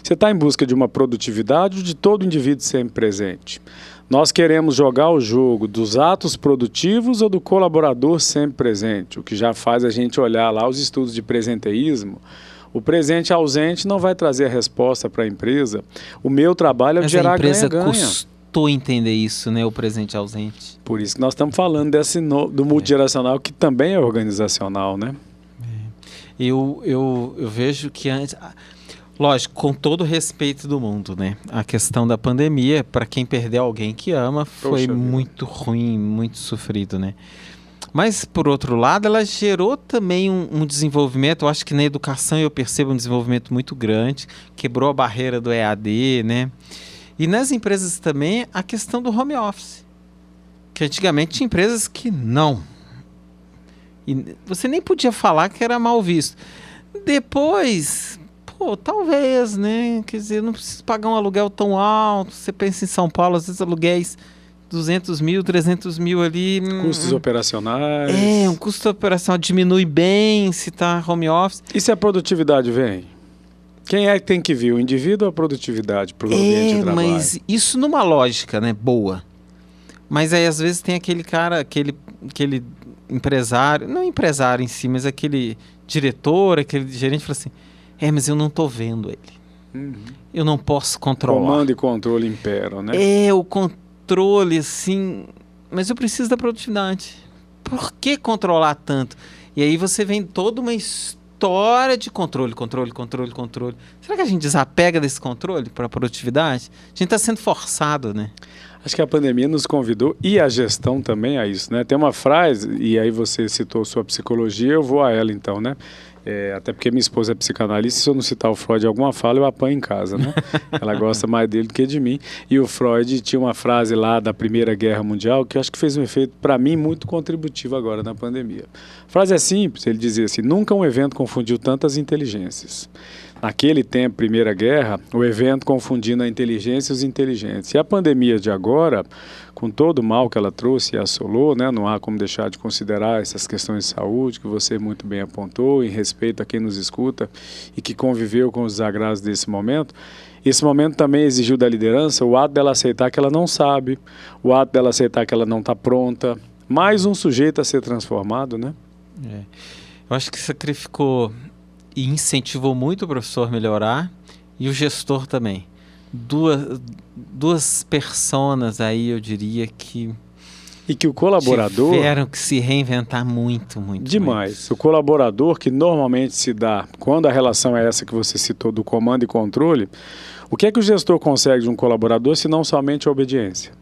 S2: você está em busca de uma produtividade de todo indivíduo sempre presente. Nós queremos jogar o jogo dos atos produtivos ou do colaborador sempre presente, o que já faz a gente olhar lá os estudos de presenteísmo. O presente ausente não vai trazer a resposta para a empresa. O meu trabalho é gerar ganha-ganha.
S1: custou entender isso, né? O presente ausente.
S2: Por isso que nós estamos falando do multigeracional, que também é organizacional, né?
S1: Eu vejo que antes... Lógico, com todo o respeito do mundo, né? A questão da pandemia, para quem perdeu alguém que ama, foi muito ruim, muito sofrido, né? Mas, por outro lado, ela gerou também um desenvolvimento. Eu acho que na educação eu percebo um desenvolvimento muito grande. Quebrou a barreira do EAD, né? E nas empresas também, a questão do home office. Que antigamente tinha empresas que não. E você nem podia falar que era mal visto. Depois... Pô, talvez, né? Quer dizer, não precisa pagar um aluguel tão alto. Você pensa em São Paulo, às vezes aluguéis 200 mil, 300 mil ali.
S2: Custos operacionais.
S1: Um custo operacional diminui bem se está home office.
S2: E se a produtividade vem? Quem é que tem que vir? O indivíduo ou a produtividade para o ambiente de trabalho?
S1: Mas isso numa lógica, né? Boa. Mas aí às vezes tem aquele cara, aquele empresário, não empresário em si, mas aquele diretor, aquele gerente fala assim... mas eu não estou vendo ele. Eu não posso controlar.
S2: Comando e controle imperam, né?
S1: O controle, assim... Mas eu preciso da produtividade. Por que controlar tanto? E aí você vem toda uma história de controle. Será que a gente desapega desse controle para a produtividade? A gente está sendo forçado, né?
S2: Acho que a pandemia nos convidou, e a gestão também, a isso, né? Tem uma frase, e aí você citou sua psicologia, eu vou a ela então, né? Até porque minha esposa é psicanalista, se eu não citar o Freud em alguma fala, eu apanho em casa, né? Ela gosta mais dele do que de mim. E o Freud tinha uma frase lá da Primeira Guerra Mundial que eu acho que fez um efeito, para mim, muito contributivo agora na pandemia. A frase é simples, ele dizia assim: nunca um evento confundiu tantas inteligências. Naquele tempo, Primeira Guerra, o evento confundindo a inteligência e os inteligentes. E a pandemia de agora, com todo o mal que ela trouxe e assolou, né, não há como deixar de considerar essas questões de saúde, que você muito bem apontou, em respeito a quem nos escuta e que conviveu com os desagrados desse momento. Esse momento também exigiu da liderança o ato dela aceitar que ela não sabe, o ato dela aceitar que ela não está pronta. Mais um sujeito a ser transformado, né?
S1: Eu acho que sacrificou e incentivou muito o professor a melhorar e o gestor também. Duas personas aí, eu diria que...
S2: E que o colaborador...
S1: tiveram que se reinventar muito.
S2: Demais. O colaborador, que normalmente se dá, quando a relação é essa que você citou, do comando e controle, o que é que o gestor consegue de um colaborador, se não somente a obediência?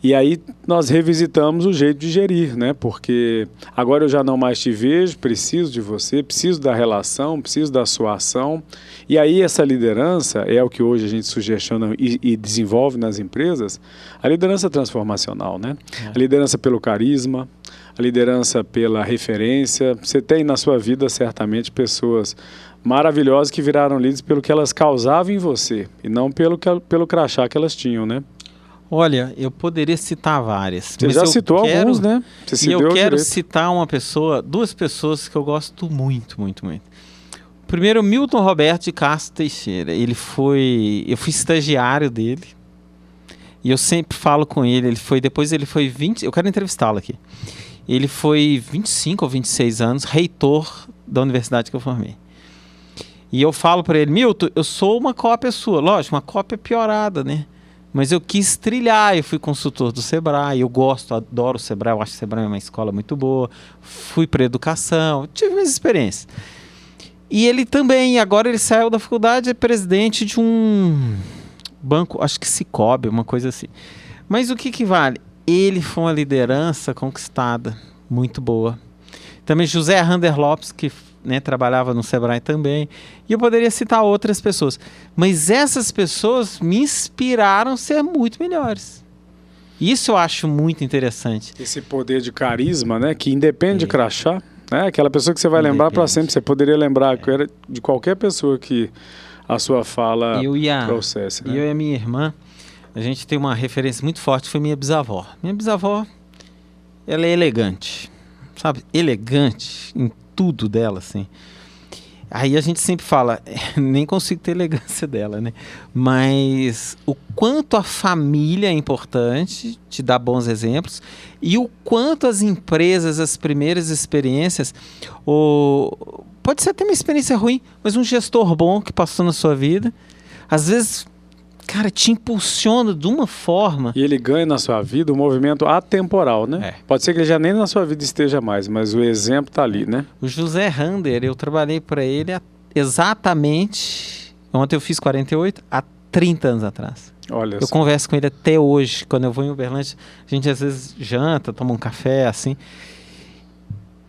S2: E aí nós revisitamos o jeito de gerir, né? Porque agora eu já não mais te vejo, preciso de você, preciso da relação, preciso da sua ação. E aí essa liderança é o que hoje a gente sugestiona e desenvolve nas empresas, a liderança transformacional, né? A liderança pelo carisma, a liderança pela referência. Você tem na sua vida certamente pessoas maravilhosas que viraram líderes pelo que elas causavam em você e não pelo crachá que elas tinham, né?
S1: Olha, eu poderia citar várias.
S2: Você já citou alguns, né?
S1: E eu quero citar duas pessoas que eu gosto muito. Primeiro, Milton Roberto de Castro Teixeira. Eu fui estagiário dele. E eu sempre falo com ele. Depois ele foi 20... Eu quero entrevistá-lo aqui. Ele foi 25 ou 26 anos, reitor da universidade que eu formei. E eu falo para ele: Milton, eu sou uma cópia sua. Lógico, uma cópia piorada, né? Mas eu quis trilhar, eu fui consultor do Sebrae, eu adoro o Sebrae, eu acho que o Sebrae é uma escola muito boa, fui para educação, tive minhas experiências. E ele também, agora ele saiu da faculdade, é presidente de um banco, acho que Sicob, uma coisa assim. Mas o que vale? Ele foi uma liderança conquistada, muito boa. Também José Rander Lopes, que trabalhava no Sebrae também. E eu poderia citar outras pessoas. Mas essas pessoas me inspiraram a ser muito melhores. Isso eu acho muito interessante.
S2: Esse poder de carisma, né? Que independe de crachá. Né? Aquela pessoa que você vai lembrar para sempre. Você poderia lembrar de qualquer pessoa que a sua fala trouxesse. Né?
S1: Eu e a minha irmã, a gente tem uma referência muito forte, foi minha bisavó. Minha bisavó, ela é elegante. Sabe? Elegante em tudo dela, assim. Aí a gente sempre fala, nem consigo ter elegância dela, né? Mas o quanto a família é importante, te dá bons exemplos, e o quanto as empresas, as primeiras experiências, pode ser até uma experiência ruim, mas um gestor bom que passou na sua vida, às vezes cara, te impulsiona de uma forma.
S2: E ele ganha na sua vida um movimento atemporal, né? Pode ser que ele já nem na sua vida esteja mais, mas o exemplo está ali, né?
S1: O José Rander, eu trabalhei para ele exatamente, ontem eu fiz 48, há 30 anos atrás.
S2: Olha
S1: eu
S2: só.
S1: converso com ele até hoje, quando eu vou em Uberlândia, a gente às vezes janta, toma um café, assim.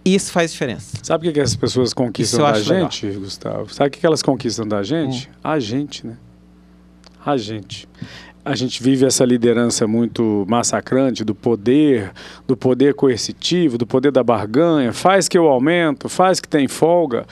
S1: Isso faz diferença.
S2: Sabe o que as pessoas conquistam da gente, legal, Gustavo? Sabe o que elas conquistam da gente? A gente, né? A gente. A gente vive essa liderança muito massacrante do poder coercitivo, do poder da barganha, faz que eu aumento, faz que tem folga.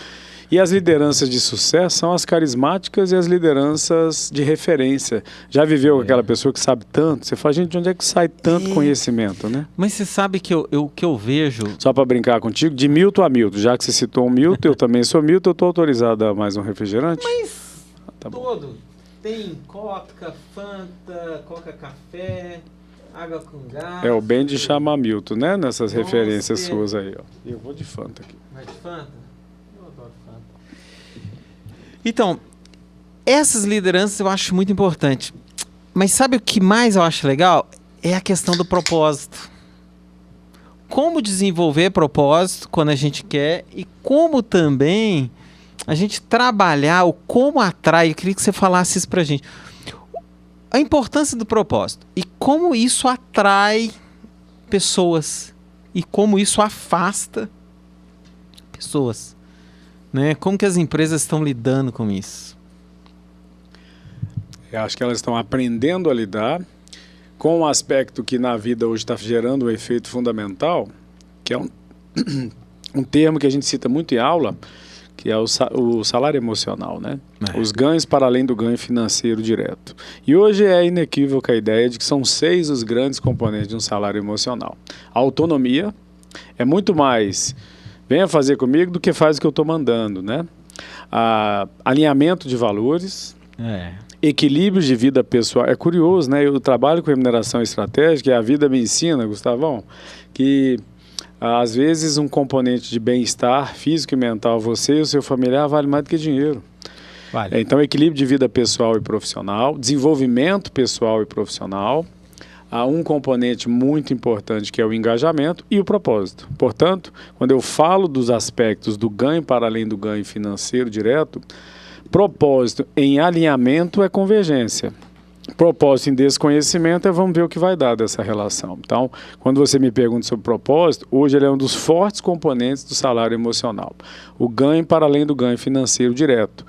S2: E as lideranças de sucesso são as carismáticas e as lideranças de referência. Já viveu com aquela pessoa que sabe tanto? Você fala, gente, de onde é que sai tanto conhecimento, né?
S1: Mas você sabe que que eu vejo...
S2: Só para brincar contigo, de Milton a Milton. Já que você citou um Milton, eu também sou Milton, eu estou autorizado a mais um refrigerante?
S1: Mas
S2: tá bom.
S1: Todo. Tem Coca, Fanta, Coca-Café, água com gás...
S2: É o bem de chamar Milton, né? Nessas referências suas aí, ó. Eu vou de Fanta aqui.
S1: Vai de Fanta? Então, essas lideranças eu acho muito importante. Mas sabe o que mais eu acho legal? É a questão do propósito. Como desenvolver propósito quando a gente quer e como também a gente trabalhar o como atrai. Eu queria que você falasse isso pra gente. A importância do propósito e como isso atrai pessoas e como isso afasta pessoas. Né? Como que as empresas estão lidando com isso?
S2: Eu acho que elas estão aprendendo a lidar com um aspecto que na vida hoje está gerando um efeito fundamental, que é um termo que a gente cita muito em aula, que é o salário emocional, né? Os ganhos para além do ganho financeiro direto. E hoje é inequívoca a ideia de que são 6 os grandes componentes de um salário emocional. A autonomia é muito mais... venha fazer comigo do que faz o que eu estou mandando, né? Alinhamento de valores, equilíbrio de vida pessoal. É curioso, né? Eu trabalho com remuneração estratégica e a vida me ensina, Gustavão, que às vezes um componente de bem-estar físico e mental, você e o seu familiar, vale mais do que dinheiro.
S1: Vale.
S2: Então, equilíbrio de vida pessoal e profissional, desenvolvimento pessoal e profissional. Há um componente muito importante que é o engajamento e o propósito. Portanto, quando eu falo dos aspectos do ganho para além do ganho financeiro direto, propósito em alinhamento é convergência. Propósito em desconhecimento é vamos ver o que vai dar dessa relação. Então, quando você me pergunta sobre propósito, hoje ele é um dos fortes componentes do salário emocional. O ganho para além do ganho financeiro direto.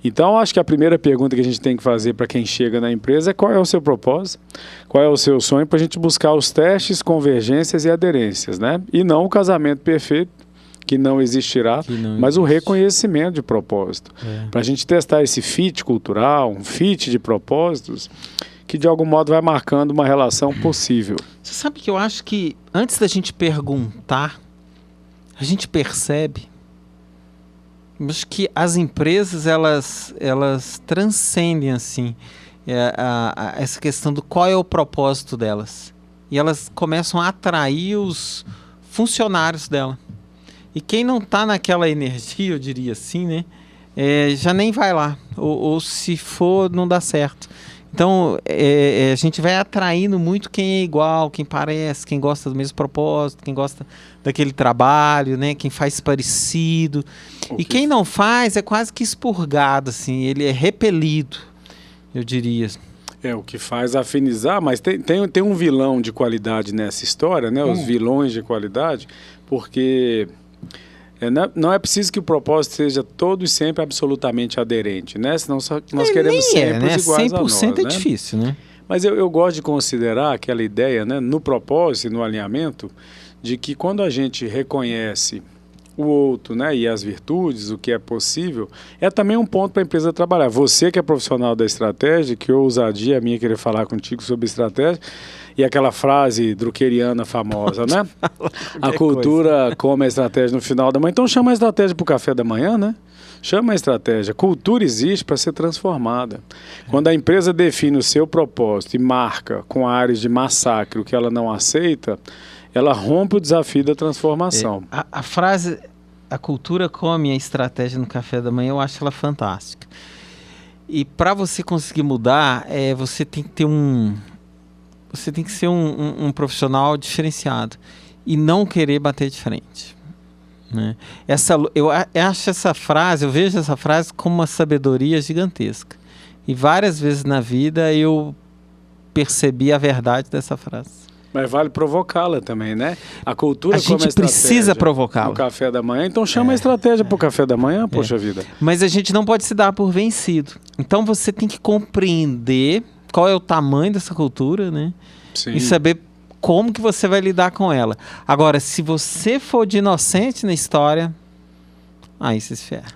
S2: Então, acho que a primeira pergunta que a gente tem que fazer para quem chega na empresa é qual é o seu propósito, qual é o seu sonho, para a gente buscar os testes, convergências e aderências, né? E não o casamento perfeito, que não existirá, mas o reconhecimento de propósito. Para a gente testar esse fit cultural, um fit de propósitos, que de algum modo vai marcando uma relação possível.
S1: Você sabe que eu acho que antes da gente perguntar, a gente percebe. Acho que as empresas, elas transcendem, assim, essa questão do qual é o propósito delas. E elas começam a atrair os funcionários dela. E quem não está naquela energia, eu diria assim, né? Já nem vai lá. Ou se for, não dá certo. Então, a gente vai atraindo muito quem é igual, quem parece, quem gosta do mesmo propósito, quem gosta daquele trabalho, né? Quem faz parecido. E quem não faz é quase que expurgado, assim. Ele é repelido, eu diria.
S2: O que faz afinizar, mas tem um vilão de qualidade nessa história, né? Os vilões de qualidade, porque... não é preciso que o propósito seja todo e sempre absolutamente aderente, né? Senão nós queremos sempre os iguais a nós,
S1: 100% é difícil, né?
S2: Mas eu gosto de considerar aquela ideia, né, no propósito e no alinhamento, de que quando a gente reconhece o outro, né, e as virtudes, o que é possível, é também um ponto para a empresa trabalhar. Você que é profissional da estratégia, que ousadia minha querer falar contigo sobre estratégia, e aquela frase druckeriana famosa, né? A cultura come a estratégia no final da manhã. Então chama a estratégia para o café da manhã, né? Chama a estratégia. Cultura existe para ser transformada. Quando a empresa define o seu propósito e marca com áreas de massacre o que ela não aceita, ela rompe o desafio da transformação.
S1: A frase, a cultura come a estratégia no café da manhã, eu acho ela fantástica. E para você conseguir mudar, você tem que ter você tem que ser um profissional diferenciado e não querer bater de frente, né? Eu acho essa frase, eu vejo essa frase como uma sabedoria gigantesca. E várias vezes na vida eu percebi a verdade dessa frase.
S2: Mas vale provocá-la também, né? A cultura
S1: a gente precisa provocá-la.
S2: No café da manhã, então chama a estratégia para o café da manhã, poxa vida.
S1: Mas a gente não pode se dar por vencido. Então você tem que compreender qual é o tamanho dessa cultura, né?
S2: Sim.
S1: E saber como que você vai lidar com ela. Agora, se você for de inocente na história, aí você se ferra.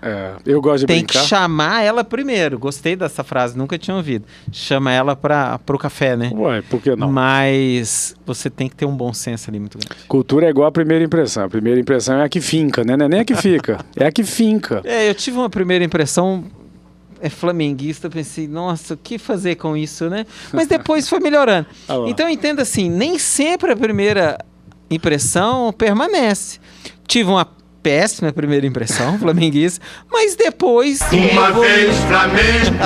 S2: Eu gosto de
S1: tem
S2: brincar.
S1: Tem que chamar ela primeiro. Gostei dessa frase, nunca tinha ouvido. Chama ela pro café, né?
S2: Ué, por que não?
S1: Mas você tem que ter um bom senso ali muito grande.
S2: Cultura é igual a primeira impressão. A primeira impressão é a que finca, né? Não é nem a que fica, é a que finca.
S1: Eu tive uma primeira impressão flamenguista, pensei, nossa, o que fazer com isso, né? Mas depois foi melhorando. Então entenda assim, nem sempre a primeira impressão permanece. Tive uma péssima primeira impressão, flamenguista, mas depois...
S3: Uma vez Flamengo,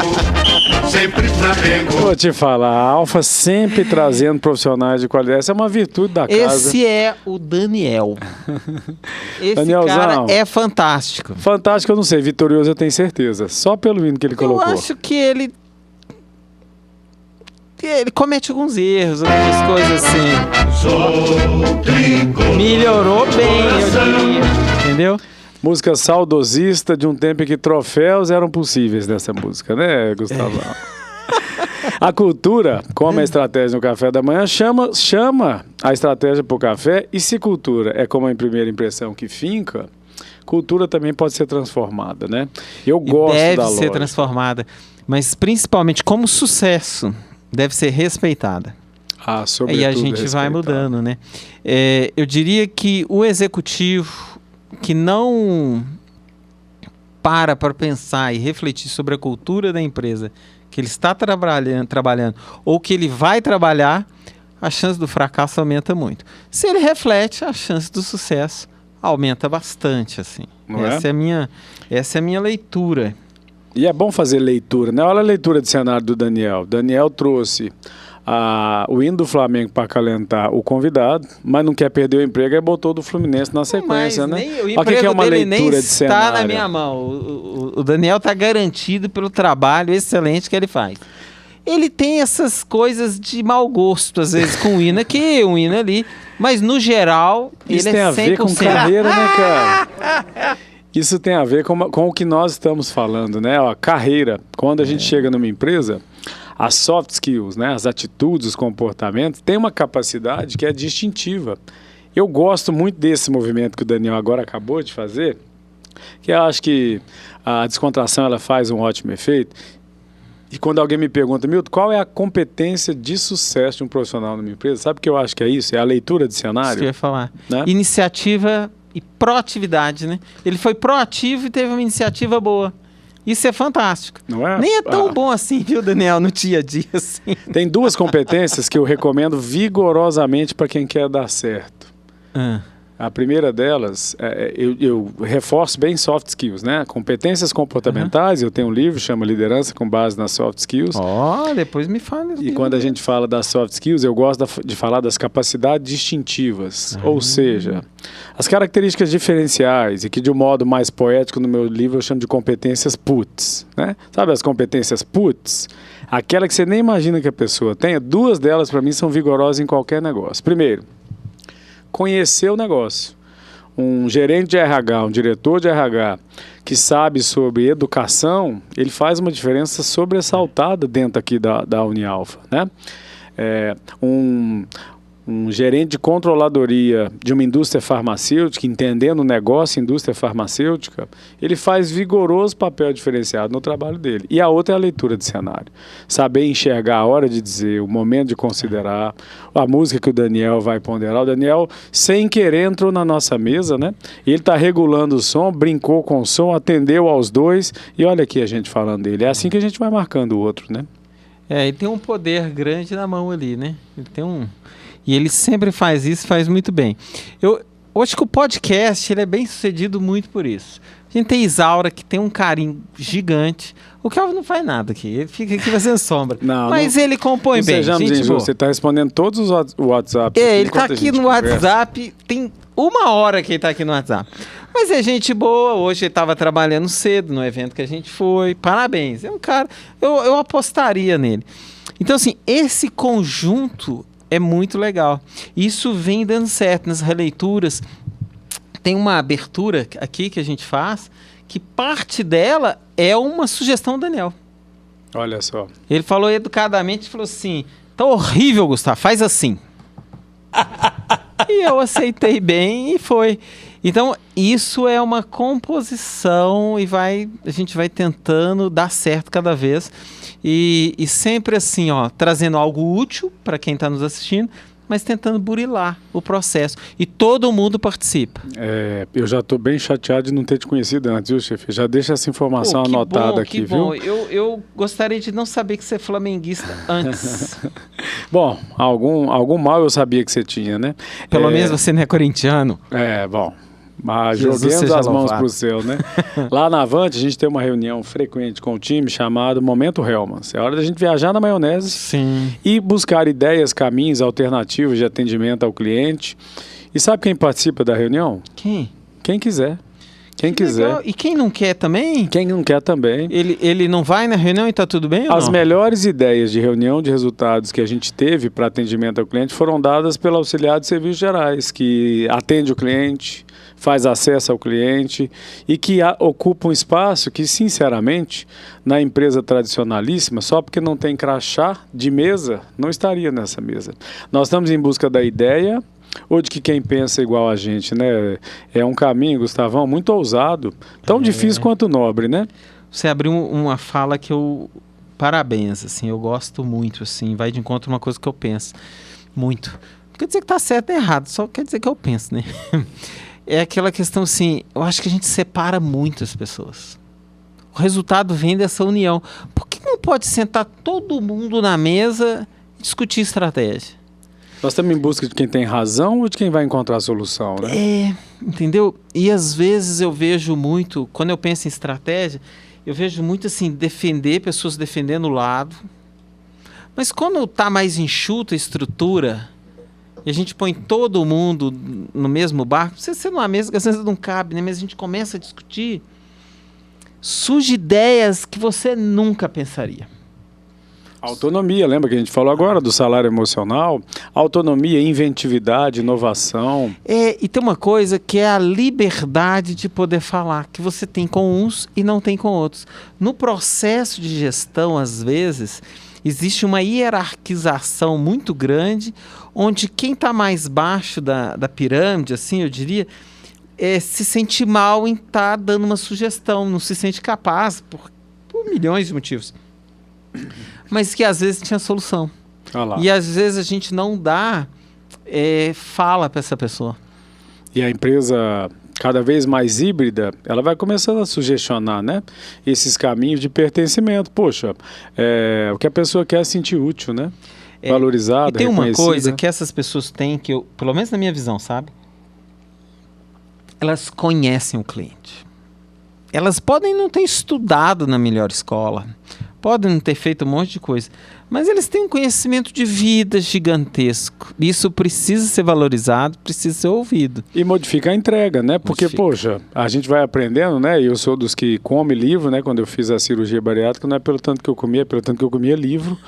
S3: sempre Flamengo.
S2: Vou te falar, a Alfa sempre trazendo profissionais de qualidade. Essa é uma virtude da casa.
S1: Esse é o Daniel. Esse
S2: Danielzão,
S1: cara é fantástico.
S2: Fantástico, eu não sei. Vitorioso eu tenho certeza. Só pelo hino que ele colocou.
S1: Eu acho que ele comete alguns erros, algumas coisas assim. Melhorou bem, eu diria. Entendeu?
S2: Música saudosista de um tempo em que troféus eram possíveis nessa música, né, Gustavo? A cultura, como a estratégia no café da manhã, chama a estratégia para o café. E se cultura é como a primeira impressão que finca, cultura também pode ser transformada, né? Eu gosto da lógica.
S1: Deve ser transformada, mas principalmente como sucesso, deve ser respeitada.
S2: Sobretudo
S1: e a gente vai mudando, né? Eu diria que o executivo que não para pensar e refletir sobre a cultura da empresa que ele está trabalhando ou que ele vai trabalhar, a chance do fracasso aumenta muito. Se ele reflete, a chance do sucesso aumenta bastante, assim. Essa é a minha leitura.
S2: E é bom fazer leitura, né? Olha a leitura de cenário do Daniel. Daniel trouxe o hino do Flamengo para acalentar o convidado, mas não quer perder o emprego, aí botou do Fluminense na sequência, né?
S1: O emprego
S2: que é uma
S1: dele
S2: leitura
S1: nem
S2: de cenário.
S1: está na minha mão. O Daniel está garantido pelo trabalho excelente que ele faz. Ele tem essas coisas de mau gosto, às vezes, com o hino aqui, o hino ali, mas no geral,
S2: isso
S1: ele
S2: tem
S1: é 100%.
S2: a ver com carreira, né, cara? Isso tem a ver com o que nós estamos falando, né? Carreira. Quando a gente chega numa empresa, as soft skills, né? As atitudes, os comportamentos, tem uma capacidade que é distintiva. Eu gosto muito desse movimento que o Daniel agora acabou de fazer, que eu acho que a descontração ela faz um ótimo efeito. E quando alguém me pergunta, Milton, qual é a competência de sucesso de um profissional numa empresa? Sabe o que eu acho que é isso? É a leitura de cenário.
S1: Isso que eu ia falar.
S2: Né?
S1: Iniciativa e proatividade, né? Ele foi proativo e teve uma iniciativa boa. Isso é fantástico.
S2: Não é?
S1: Nem é tão bom assim, viu, Daniel, no dia a dia, assim.
S2: Tem duas competências que eu recomendo vigorosamente para quem quer dar certo. A primeira delas, eu reforço bem soft skills, né? Competências comportamentais, eu tenho um livro, chama Liderança com base nas soft skills.
S1: Depois me fala.
S2: E quando a gente fala das soft skills, eu gosto de falar das capacidades distintivas, ou seja, as características diferenciais, e que de um modo mais poético no meu livro eu chamo de competências PUTs, né? Sabe as competências PUTs? Aquela que você nem imagina que a pessoa tenha, duas delas para mim são vigorosas em qualquer negócio. Primeiro, conhecer o negócio. Um gerente de RH, um diretor de RH que sabe sobre educação, ele faz uma diferença sobressaltada dentro aqui da Unialfa, né? Um gerente de controladoria de uma indústria farmacêutica, entendendo o negócio indústria farmacêutica, ele faz vigoroso papel diferenciado no trabalho dele. E a outra é a leitura de cenário. Saber enxergar a hora de dizer, o momento de considerar, a música que o Daniel vai ponderar. O Daniel, sem querer, entrou na nossa mesa, né? E ele está regulando o som, brincou com o som, atendeu aos dois, e olha aqui a gente falando dele. É assim que a gente vai marcando o outro, né?
S1: Ele tem um poder grande na mão ali, né? E ele sempre faz isso, faz muito bem. Hoje que o podcast ele é bem sucedido muito por isso. A gente tem Isaura, que tem um carinho gigante. O Kelvin não faz nada aqui, ele fica aqui fazendo sombra. Mas ele compõe bem.
S2: Sejamos injustos, você está respondendo todos os WhatsApp.
S1: Ele está aqui no WhatsApp, tem 1 hora que ele está aqui no WhatsApp. Mas é gente boa, hoje ele estava trabalhando cedo no evento que a gente foi. Parabéns, é um cara, eu apostaria nele. Então assim, esse conjunto é muito legal. Isso vem dando certo nas releituras. Tem uma abertura aqui que a gente faz, que parte dela é uma sugestão do Daniel.
S2: Olha só.
S1: Ele falou educadamente, falou assim, tá horrível, Gustavo, faz assim. E eu aceitei bem e foi. Então, isso é uma composição e a gente vai tentando dar certo cada vez. E sempre assim, ó, trazendo algo útil para quem está nos assistindo, mas tentando burilar o processo. E todo mundo participa.
S2: Eu já estou bem chateado de não ter te conhecido antes, viu, chefe? Já deixa essa informação anotada aqui, viu?
S1: Eu gostaria de não saber que você é flamenguista antes.
S2: Bom, algum mal eu sabia que você tinha, né?
S1: Pelo menos você não é corintiano.
S2: Bom. Mas joguemos as mãos para o céu, né? Lá na Avante, a gente tem uma reunião frequente com o time chamado Momento Hellmann's. É hora da gente viajar na maionese.
S1: Sim.
S2: E buscar ideias, caminhos, alternativas de atendimento ao cliente. E sabe quem participa da reunião?
S1: Quem?
S2: Quem quiser. Quem quiser.
S1: Legal. E quem não quer também?
S2: Quem não quer também.
S1: Ele não vai na reunião e está tudo bem ou
S2: As
S1: não?
S2: melhores ideias de reunião de resultados que a gente teve para atendimento ao cliente foram dadas pelo auxiliar de serviços gerais, que atende o cliente, faz acesso ao cliente e que ocupa um espaço que, sinceramente, na empresa tradicionalíssima, só porque não tem crachá de mesa, não estaria nessa mesa. Nós estamos em busca da ideia ou de que quem pensa igual a gente, né? É um caminho, Gustavão, muito ousado, tão difícil quanto nobre, né?
S1: Você abriu uma fala que eu... Parabéns, assim, eu gosto muito, assim, vai de encontro a uma coisa que eu penso muito. Não quer dizer que tá certo ou errado, só quer dizer que eu penso, né? É aquela questão assim, eu acho que a gente separa muito as pessoas. O resultado vem dessa união. Por que não pode sentar todo mundo na mesa e discutir estratégia?
S2: Nós estamos em busca de quem tem razão ou de quem vai encontrar a solução, né?
S1: Entendeu? E às vezes eu vejo muito, quando eu penso em estratégia, eu vejo muito assim, pessoas defendendo o lado. Mas quando está mais enxuta a estrutura, e a gente põe todo mundo no mesmo barco, precisa ser numa mesa que às vezes não cabe, né? Mas a gente começa a discutir, surge ideias que você nunca pensaria.
S2: Autonomia, lembra que a gente falou agora do salário emocional? Autonomia, inventividade, inovação.
S1: E tem uma coisa que é a liberdade de poder falar, que você tem com uns e não tem com outros. No processo de gestão, às vezes, existe uma hierarquização muito grande, onde quem está mais baixo da pirâmide, assim, eu diria, se sente mal em estar dando uma sugestão, não se sente capaz, por milhões de motivos. Mas que às vezes tinha solução. E às vezes a gente não dá fala para essa pessoa.
S2: E a empresa cada vez mais híbrida, ela vai começando a sugestionar, né? Esses caminhos de pertencimento. Poxa, o que a pessoa quer é sentir útil, né? Valorizada,
S1: e tem uma
S2: reconhecida.
S1: coisa que essas pessoas têm, que eu, pelo menos na minha visão, sabe? Elas conhecem o cliente. Elas podem não ter estudado na melhor escola, podem não ter feito um monte de coisa, mas eles têm um conhecimento de vida gigantesco. Isso precisa ser valorizado, precisa ser ouvido.
S2: E modifica a entrega, né? Porque, poxa, a gente vai aprendendo, né? Eu sou dos que come livro, né? Quando eu fiz a cirurgia bariátrica, não é pelo tanto que eu comia, é pelo tanto que eu comia livro.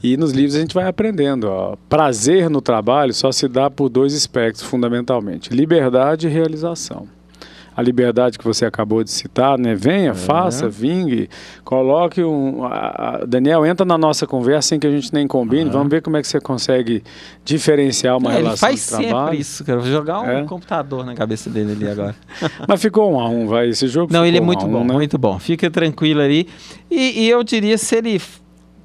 S2: E nos livros a gente vai aprendendo. Ó. Prazer no trabalho só se dá por 2 aspectos, fundamentalmente. Liberdade e realização. A liberdade que você acabou de citar, né? Venha, faça, vingue, coloque Daniel, entra na nossa conversa sem que a gente nem combine, vamos ver como é que você consegue diferenciar uma relação de trabalho.
S1: Ele faz sempre isso, cara. Vou jogar um computador na cabeça dele ali agora.
S2: Mas ficou 1-1, vai, esse jogo
S1: não,
S2: ficou
S1: ele é muito bom,
S2: né?
S1: Muito bom. Fica tranquilo ali. E eu diria, se ele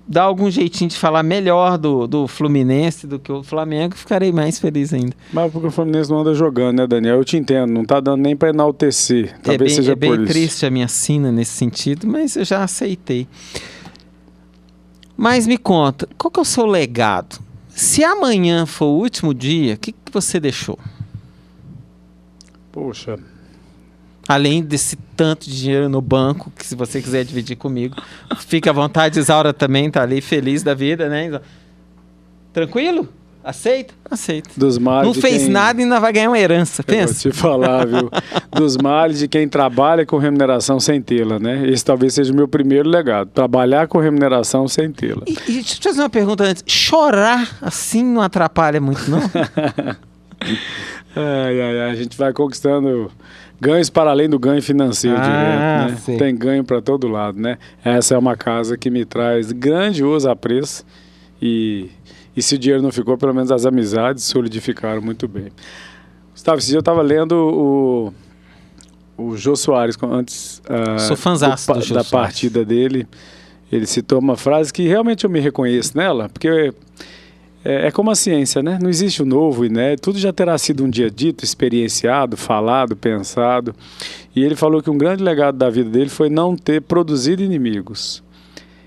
S1: dá algum jeitinho de falar melhor do Fluminense do que o Flamengo, ficarei mais feliz ainda.
S2: Mas porque o Fluminense não anda jogando, né, Daniel? Eu te entendo, não tá dando nem para enaltecer. Talvez seja por isso. É bem
S1: triste a minha sina nesse sentido, mas eu já aceitei. Mas me conta, qual que é o seu legado? Se amanhã for o último dia, o que você deixou?
S2: Poxa,
S1: Além desse tanto de dinheiro no banco, que se você quiser dividir comigo, fique à vontade. Isaura também tá ali, feliz da vida, né? Tranquilo? Aceita? Aceita.
S2: dos males
S1: Não
S2: de
S1: fez
S2: quem...
S1: nada e ainda vai ganhar uma herança,
S2: Eu vou
S1: pensa.
S2: te falar, viu? Dos males de quem trabalha com remuneração sem tê-la, né? Esse talvez seja o meu primeiro legado. Trabalhar com remuneração sem tê-la.
S1: E deixa eu te fazer uma pergunta antes. Chorar assim não atrapalha muito, não?
S2: A gente vai conquistando ganhos para além do ganho financeiro direto, né?
S1: sei.
S2: Tem ganho para todo lado, né? Essa é uma casa que me traz grandioso apreço e se o dinheiro não ficou, pelo menos as amizades solidificaram muito bem. Gustavo, esse dia eu estava lendo o Jô Soares, antes
S1: Sou fãzaço do Jô
S2: da
S1: Soares.
S2: partida dele. Ele citou uma frase que realmente eu me reconheço nela, porque é como a ciência, né? Não existe o novo, o inédito, tudo já terá sido um dia dito, experienciado, falado, pensado. E ele falou que um grande legado da vida dele foi não ter produzido inimigos.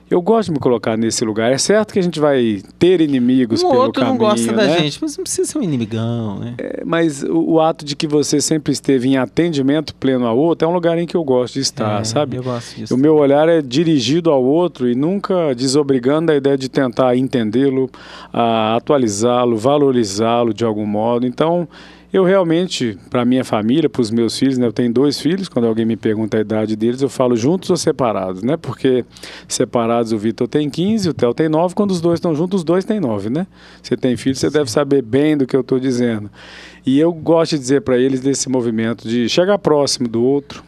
S2: Eu gosto de me colocar nesse lugar. É certo que a gente vai ter inimigos
S1: Um
S2: pelo
S1: outro
S2: caminho,
S1: não gosta da
S2: né?
S1: gente, mas não precisa ser um inimigão, né?
S2: Mas o ato de que você sempre esteve em atendimento pleno ao outro é um lugar em que eu gosto de estar, sabe?
S1: Eu gosto disso.
S2: O meu olhar é dirigido ao outro e nunca desobrigando a ideia de tentar entendê-lo, atualizá-lo, valorizá-lo de algum modo. Então, eu realmente, para minha família, para os meus filhos, né, eu tenho 2 filhos, quando alguém me pergunta a idade deles, eu falo juntos ou separados, né? Porque separados o Vitor tem 15, o Theo tem 9, quando os 2 estão juntos, os 2 têm 9, né? Você tem filho, você deve saber bem do que eu estou dizendo. E eu gosto de dizer para eles desse movimento de chegar próximo do outro.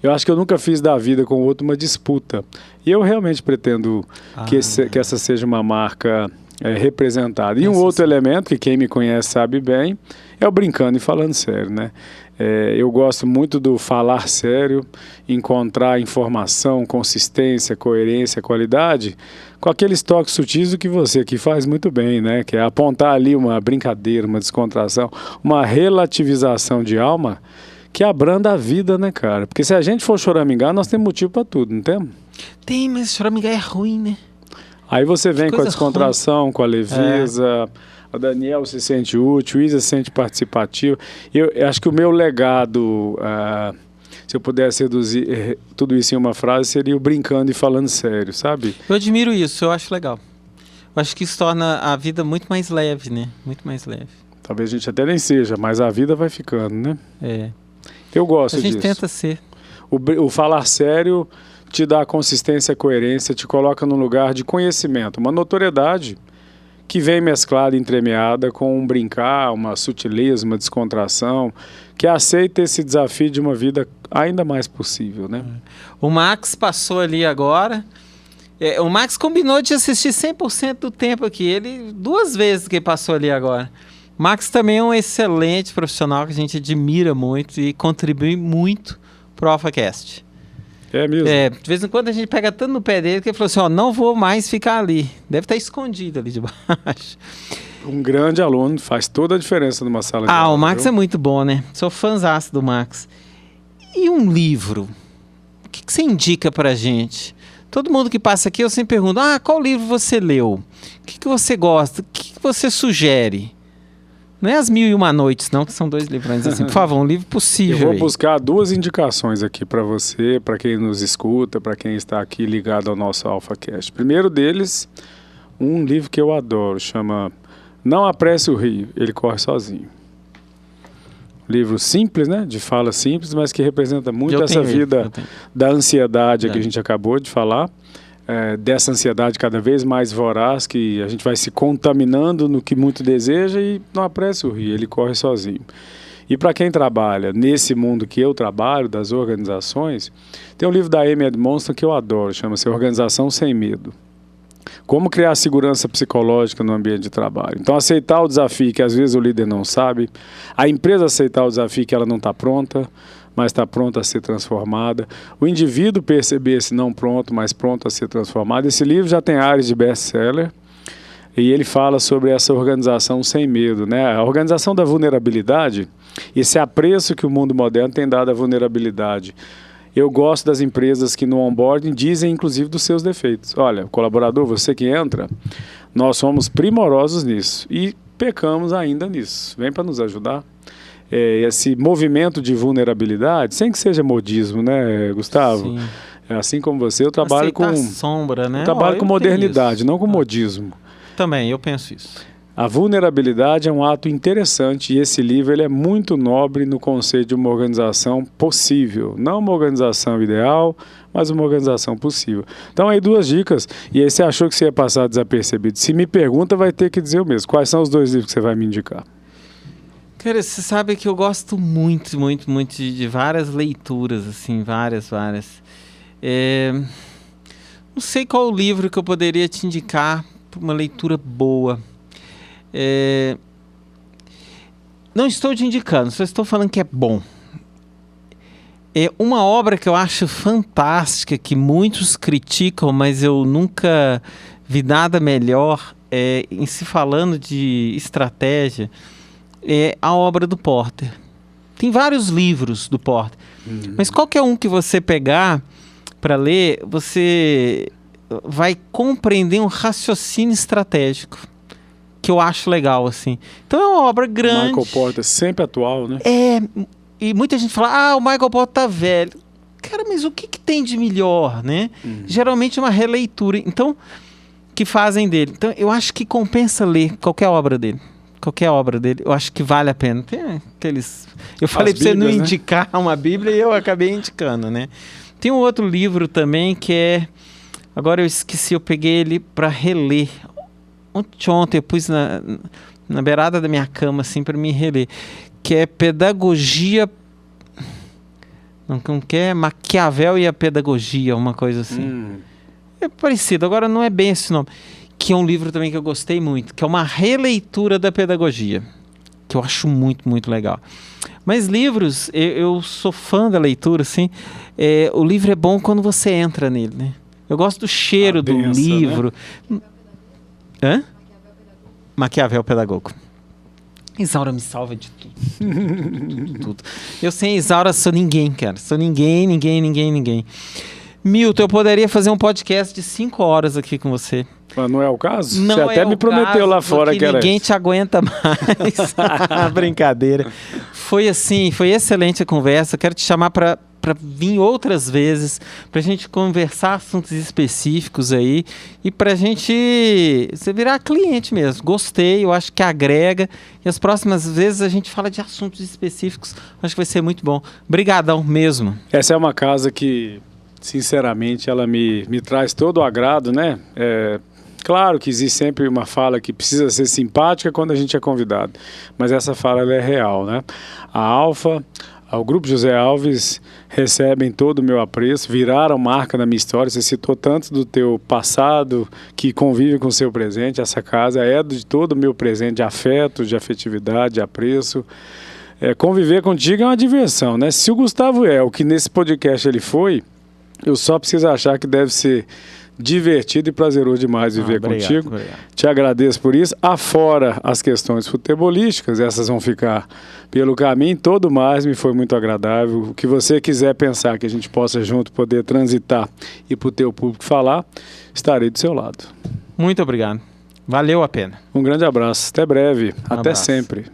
S2: Eu acho que eu nunca fiz da vida com o outro uma disputa. E eu realmente pretendo que essa seja uma marca representada. E um outro elemento, que quem me conhece sabe bem, é o brincando e falando sério, né? Eu gosto muito do falar sério, encontrar informação, consistência, coerência, qualidade, com aqueles toques sutis do que você aqui faz muito bem, né? Que é apontar ali uma brincadeira, uma descontração, uma relativização de alma que abranda a vida, né, cara? Porque se a gente for choramingar, nós temos motivo para tudo, não temos?
S1: Tem, mas choramingar é ruim, né?
S2: Aí você vem com a
S1: coisa
S2: descontração, com a leveza, a Daniel se sente útil, o Isa se sente participativo. Eu acho que o meu legado, se eu pudesse reduzir tudo isso em uma frase, seria o brincando e falando sério, sabe?
S1: Eu admiro isso, eu acho legal. Eu acho que isso torna a vida muito mais leve, né? Muito mais leve.
S2: Talvez a gente até nem seja, mas a vida vai ficando, né?
S1: É.
S2: Eu gosto
S1: A gente
S2: disso.
S1: tenta ser.
S2: O falar sério te dá consistência, coerência, te coloca num lugar de conhecimento, uma notoriedade que vem mesclada, entremeada com um brincar, uma sutileza, uma descontração, que aceita esse desafio de uma vida ainda mais possível, né?
S1: O Max passou ali agora. O Max combinou de assistir 100% do tempo aqui. Ele 2 vezes que passou ali agora. Max também é um excelente profissional que a gente admira muito e contribui muito pro AlphaCast.
S2: É mesmo?
S1: De vez em quando a gente pega tanto no pé dele que ele falou assim, não vou mais ficar ali. Deve estar escondido ali debaixo.
S2: Um grande aluno, faz toda a diferença numa sala de aula.
S1: O Max
S2: viu?
S1: é muito bom, né? Sou fãzaço do Max. E um livro? O que você indica pra gente? Todo mundo que passa aqui, eu sempre pergunto, qual livro você leu? O que você gosta? O que você sugere? Não é As Mil e Uma Noites, não, que são 2 livrões assim. Por favor, um livro possível.
S2: Eu vou
S1: aí.
S2: buscar 2 indicações aqui para você, para quem nos escuta, para quem está aqui ligado ao nosso AlphaCast. Primeiro deles, um livro que eu adoro, chama Não Apresse o Rio, Ele Corre Sozinho. Livro simples, né? De fala simples, mas que representa muito essa vida da ansiedade que a gente acabou de falar. Dessa ansiedade cada vez mais voraz, que a gente vai se contaminando no que muito deseja e não apresse o rio, ele corre sozinho. E para quem trabalha nesse mundo que eu trabalho, das organizações, tem um livro da Amy Edmondson que eu adoro, chama-se Organização Sem Medo. Como criar segurança psicológica no ambiente de trabalho. Então, aceitar o desafio que às vezes o líder não sabe, a empresa aceitar o desafio que ela não está pronta, mas está pronta a ser transformada. O indivíduo perceber-se não pronto, mas pronto a ser transformado. Esse livro já tem áreas de best-seller e ele fala sobre essa organização sem medo, né? A organização da vulnerabilidade, esse apreço que o mundo moderno tem dado à vulnerabilidade. Eu gosto das empresas que no onboarding dizem, inclusive, dos seus defeitos. Olha, colaborador, você que entra, nós somos primorosos nisso e pecamos ainda nisso. Vem para nos ajudar. esse movimento de vulnerabilidade, sem que seja modismo, né, Gustavo?
S1: Sim.
S2: Assim como você, eu trabalho
S1: Aceitar
S2: com
S1: a sombra, né?
S2: eu trabalho
S1: Ó,
S2: com
S1: eu
S2: modernidade,
S1: tenho
S2: não com modismo.
S1: isso. Também, eu penso isso.
S2: A vulnerabilidade é um ato interessante e esse livro ele é muito nobre no conceito de uma organização possível. Não uma organização ideal, mas uma organização possível. Então aí 2 dicas, e aí você achou que você ia passar desapercebido. Se me pergunta, vai ter que dizer o mesmo. Quais são os 2 livros que você vai me indicar?
S1: Cara, você sabe que eu gosto muito, muito, muito de várias leituras, assim, várias. Não sei qual o livro que eu poderia te indicar para uma leitura boa. Não estou te indicando, só estou falando que é bom. É uma obra que eu acho fantástica, que muitos criticam, mas eu nunca vi nada melhor em se falando de estratégia, é a obra do Porter. Tem vários livros do Porter, mas qualquer um que você pegar para ler, você vai compreender um raciocínio estratégico, que eu acho legal, assim. Então é uma obra grande.
S2: Michael Porter, sempre atual, né?
S1: E muita gente fala, o Michael Porter tá velho. Cara, mas o que tem de melhor, né? Geralmente é uma releitura, então, que fazem dele. Então, eu acho que compensa ler qualquer obra dele. Eu acho que vale a pena. Tem aqueles... Eu falei para você não indicar uma Bíblia e eu acabei indicando, né? Tem um outro livro também que é... Agora eu esqueci, eu peguei ele para reler. Ontem eu pus na beirada da minha cama, assim, para me reler. Que é Pedagogia... Não, como que é? Maquiavel e a Pedagogia, uma coisa assim. É parecido, agora não é bem esse nome. Que é um livro também que eu gostei muito, que é uma releitura da pedagogia, que eu acho muito, muito legal. Mas livros, eu sou fã da leitura, assim. O livro é bom quando você entra nele, né? Eu gosto do cheiro do livro. Né? Hã? Maquiavel Pedagogo. Isaura me salva de tudo. Tudo. Eu sem Isaura sou ninguém, cara. Sou ninguém. Milton, eu poderia fazer um podcast de 5 horas aqui com você.
S2: Mas não é o caso?
S1: Não,
S2: você até me prometeu lá fora que era
S1: ninguém te aguenta mais. Brincadeira. Foi assim, foi excelente a conversa. Quero te chamar para vir outras vezes, para a gente conversar assuntos específicos aí e para a gente você virar cliente mesmo. Gostei, eu acho que agrega e as próximas vezes a gente fala de assuntos específicos. Acho que vai ser muito bom. Brigadão mesmo.
S2: Essa é uma casa que, sinceramente, ela me traz todo o agrado, né? Claro que existe sempre uma fala que precisa ser simpática quando a gente é convidado, mas essa fala ela é real, né? A Alfa, o Grupo José Alves recebem todo o meu apreço, viraram marca na minha história. Você citou tanto do teu passado que convive com o seu presente. Essa casa é de todo o meu presente de afeto, de afetividade, de apreço. Conviver contigo é uma diversão, né? Se o Gustavo o que nesse podcast ele foi, eu só preciso achar que deve ser divertido e prazeroso demais viver contigo.
S1: Obrigado.
S2: Te agradeço por isso. Afora as questões futebolísticas, essas vão ficar pelo caminho. Todo mais me foi muito agradável. O que você quiser pensar que a gente possa junto poder transitar e para o teu público falar, estarei do seu lado.
S1: Muito obrigado. Valeu a pena.
S2: Um grande abraço. Até breve. Até
S1: abraço.
S2: sempre.